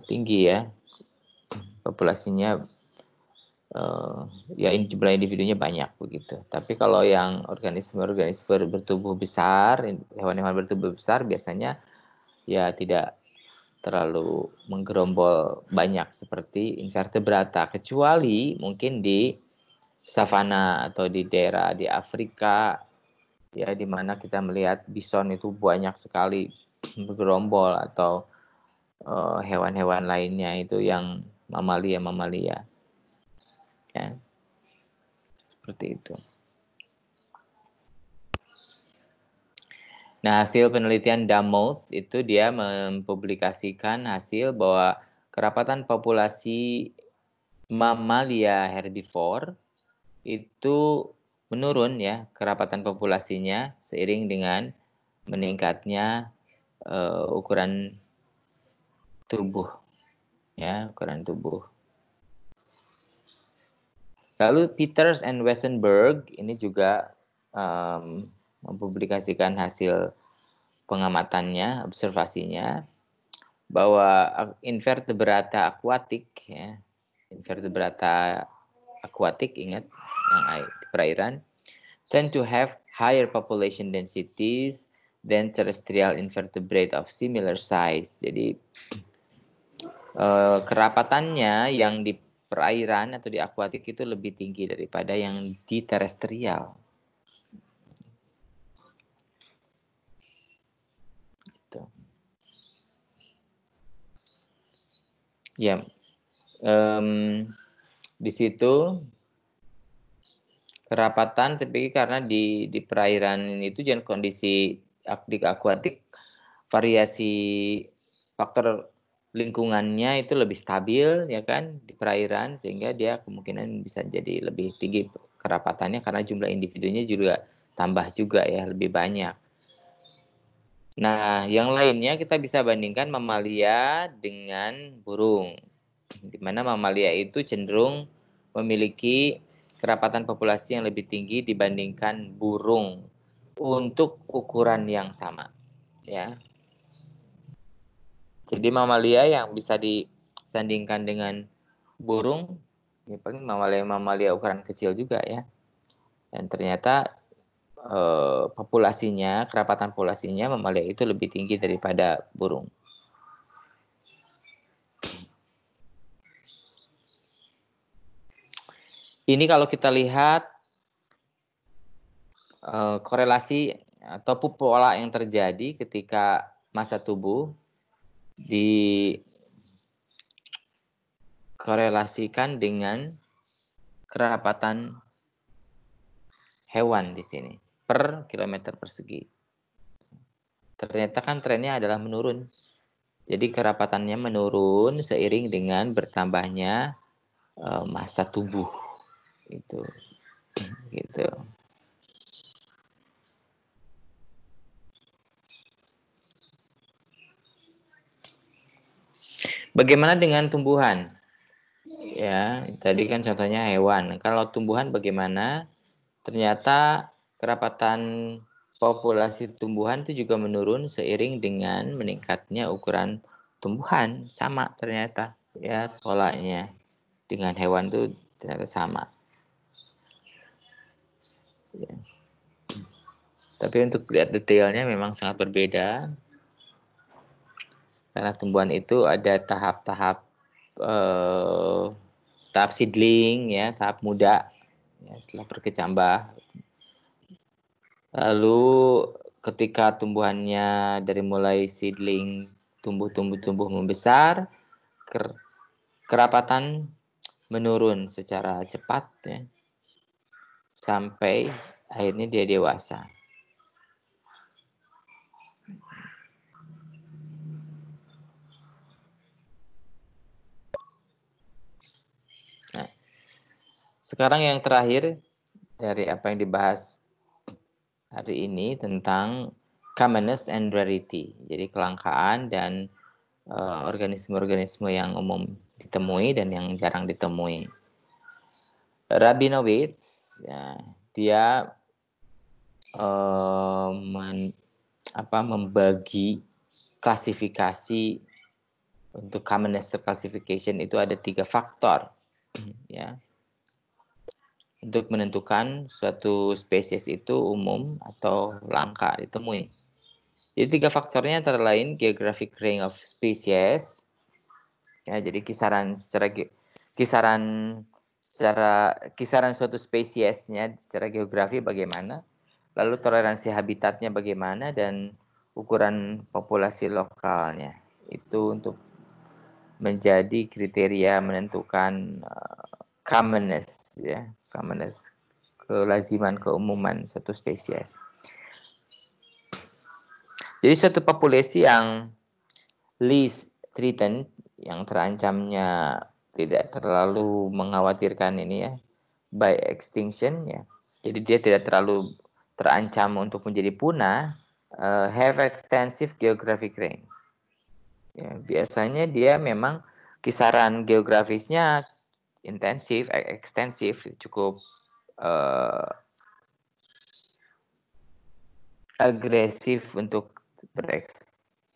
tinggi ya, populasinya ya jumlah individunya banyak begitu. Tapi kalau yang organisme-organisme bertubuh besar, hewan-hewan bertubuh besar biasanya ya tidak terlalu menggerombol banyak seperti invertebrata, kecuali mungkin di savana atau di daerah di Afrika ya, di mana kita melihat bison itu banyak sekali bergerombol, atau hewan-hewan lainnya itu yang mamalia ya, seperti itu. Nah, hasil penelitian Damouth itu dia mempublikasikan hasil bahwa kerapatan populasi mamalia herbivore itu menurun ya, kerapatan populasinya seiring dengan meningkatnya ukuran tubuh ya, ukuran tubuh. Lalu Peters and Wesenberg ini juga mempublikasikan hasil pengamatannya, observasinya, bahwa invertebrata akuatik ya, invertebrata akuatik, ingat yang di perairan, tend to have higher population densities than terrestrial invertebrate of similar size. Jadi kerapatannya yang di perairan atau di akuatik itu lebih tinggi daripada yang di terestrial. Gitu. Ya, di situ kerapatan saya pikir karena di perairan itu dan kondisi di akuatik, variasi faktor lingkungannya itu lebih stabil ya kan di perairan, sehingga dia kemungkinan bisa jadi lebih tinggi kerapatannya karena jumlah individunya juga tambah juga ya, lebih banyak. Nah, yang lainnya kita bisa bandingkan mamalia dengan burung, di mana mamalia itu cenderung memiliki kerapatan populasi yang lebih tinggi dibandingkan burung untuk ukuran yang sama ya. Jadi mamalia yang bisa disandingkan dengan burung, ya paling mamalia ukuran kecil juga ya. Dan ternyata populasinya, kerapatan populasinya mamalia itu lebih tinggi daripada burung. Ini kalau kita lihat korelasi atau pola yang terjadi ketika masa tubuh dikorelasikan dengan kerapatan hewan di sini per kilometer persegi. Ternyata kan trennya adalah menurun. Jadi kerapatannya menurun seiring dengan bertambahnya masa tubuh. Gitu. Bagaimana dengan tumbuhan? Ya, tadi kan contohnya hewan. Kalau tumbuhan bagaimana? Ternyata kerapatan populasi tumbuhan itu juga menurun seiring dengan meningkatnya ukuran tumbuhan. Sama ternyata ya polanya dengan hewan itu ternyata sama. Ya. Tapi untuk lihat detailnya memang sangat berbeda. Karena tumbuhan itu ada tahap-tahap tahap seedling ya, tahap muda ya, setelah berkecambah. Lalu ketika tumbuhannya dari mulai seedling tumbuh membesar, kerapatan menurun secara cepat ya, sampai akhirnya dia dewasa. Nah, sekarang yang terakhir dari apa yang dibahas hari ini tentang commonness and rarity. Jadi kelangkaan dan organisme-organisme yang umum ditemui dan yang jarang ditemui. Rabinowitz ya, dia membagi klasifikasi untuk commonness classification itu ada 3 faktor ya. Untuk menentukan suatu spesies itu umum atau langka ditemui. Jadi 3 faktornya antara lain geographic range of species. Ya, jadi kisaran suatu spesiesnya secara geografi bagaimana, lalu toleransi habitatnya bagaimana, dan ukuran populasi lokalnya. Itu untuk menjadi kriteria menentukan commonness ya, commonness, kelaziman, keumuman suatu spesies. Jadi suatu populasi yang least threatened, yang terancamnya tidak terlalu mengkhawatirkan ini ya, by extinction ya. Jadi dia tidak terlalu terancam untuk menjadi punah, have extensive geographic range. Ya, biasanya dia memang kisaran geografisnya intensif, ekstensif, cukup agresif untuk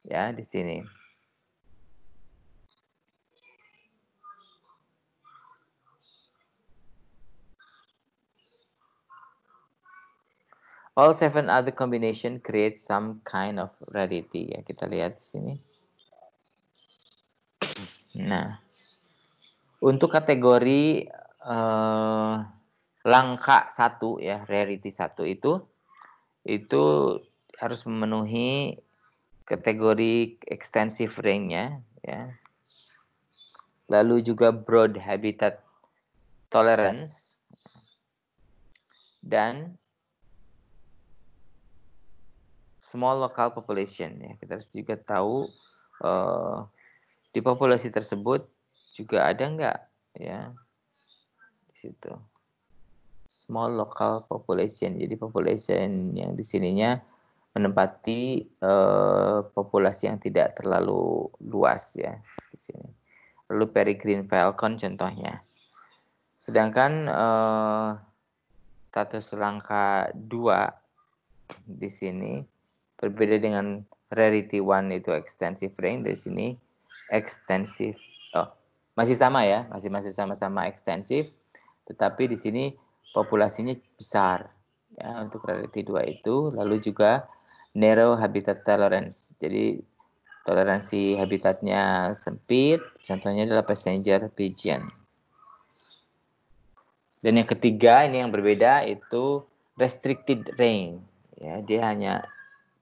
ya di sini. All 7 other combination create some kind of rarity ya, kita lihat di sini. Nah, untuk kategori langka 1 ya, rarity 1 itu harus memenuhi kategori extensive range-nya ya. Lalu juga broad habitat tolerance dan small local population ya. Kita harus juga tahu di populasi tersebut juga ada enggak ya di situ small local population. Jadi population yang di sininya menempati populasi yang tidak terlalu luas ya di sini. Lalu peregrine falcon contohnya. Sedangkan status langka 2 di sini berbeda dengan rarity 1 itu extensive range, di sini extensive. Masih sama ya, masih sama-sama ekstensif, tetapi di sini populasinya besar ya untuk rarity 2 itu. Lalu juga narrow habitat tolerance. Jadi toleransi habitatnya sempit, contohnya adalah passenger pigeon. Dan yang ketiga ini yang berbeda itu restricted range. Ya, dia hanya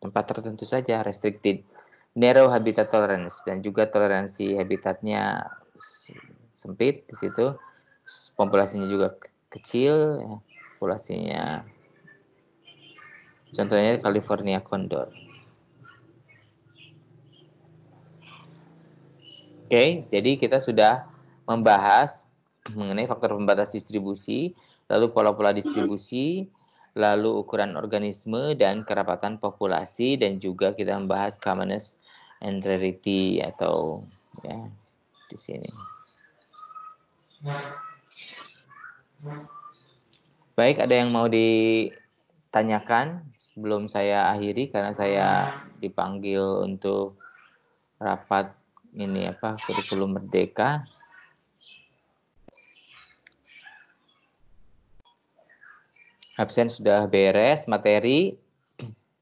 tempat tertentu saja, restricted. Narrow habitat tolerance dan juga toleransi habitatnya sempit di situ. Populasinya juga kecil, ya. Populasinya Contohnya California Condor. Oke, jadi kita sudah membahas mengenai faktor pembatas distribusi, lalu pola-pola distribusi, lalu ukuran organisme dan kerapatan populasi, dan juga kita membahas commonness and rarity atau ya di sini. Baik, ada yang mau ditanyakan sebelum saya akhiri karena saya dipanggil untuk rapat ini apa kurikulum merdeka. Absen sudah beres, materi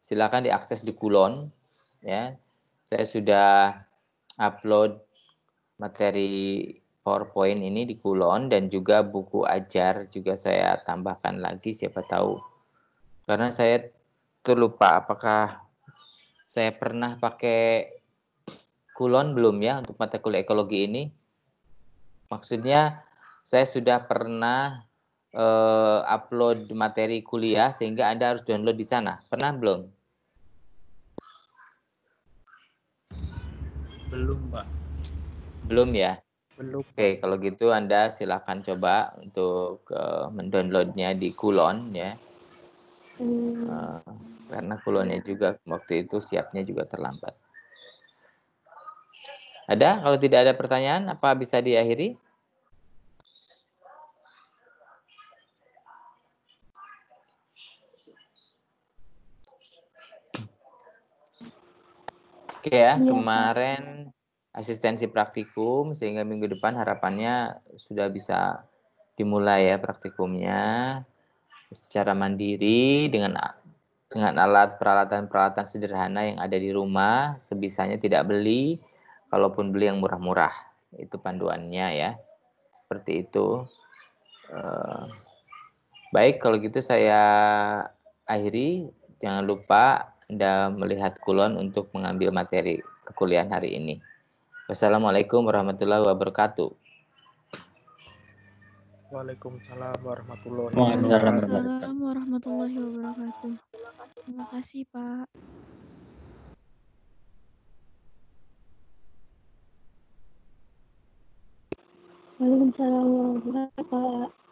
silakan diakses di Kulon ya. Saya sudah upload materi PowerPoint ini di Kulon dan juga buku ajar juga saya tambahkan lagi siapa tahu. Karena saya terlupa apakah saya pernah pakai Kulon belum ya untuk mata kuliah ekologi ini. Maksudnya saya sudah pernah upload materi kuliah sehingga Anda harus download di sana. Pernah belum? Belum, Pak. Belum ya? Belum. Oke, kalau gitu Anda silakan coba untuk mendownloadnya di Kulon ya. Karena Kulonnya juga waktu itu siapnya juga terlambat. Ada? Kalau tidak ada pertanyaan, apa bisa diakhiri? Oke ya, kemarin asistensi praktikum sehingga minggu depan harapannya sudah bisa dimulai ya praktikumnya secara mandiri dengan alat peralatan sederhana yang ada di rumah, sebisanya tidak beli, kalaupun beli yang murah-murah. Itu panduannya ya. Seperti itu. Baik, kalau gitu saya akhiri. Jangan lupa Anda melihat Kulon untuk mengambil materi perkuliahan hari ini. Wassalamualaikum warahmatullahi wabarakatuh. Waalaikumsalam warahmatullahi Waalaikumsalam warahmatullahi wabarakatuh. Terima kasih, Pak. Waalaikumsalam warahmatullahi wabarakatuh.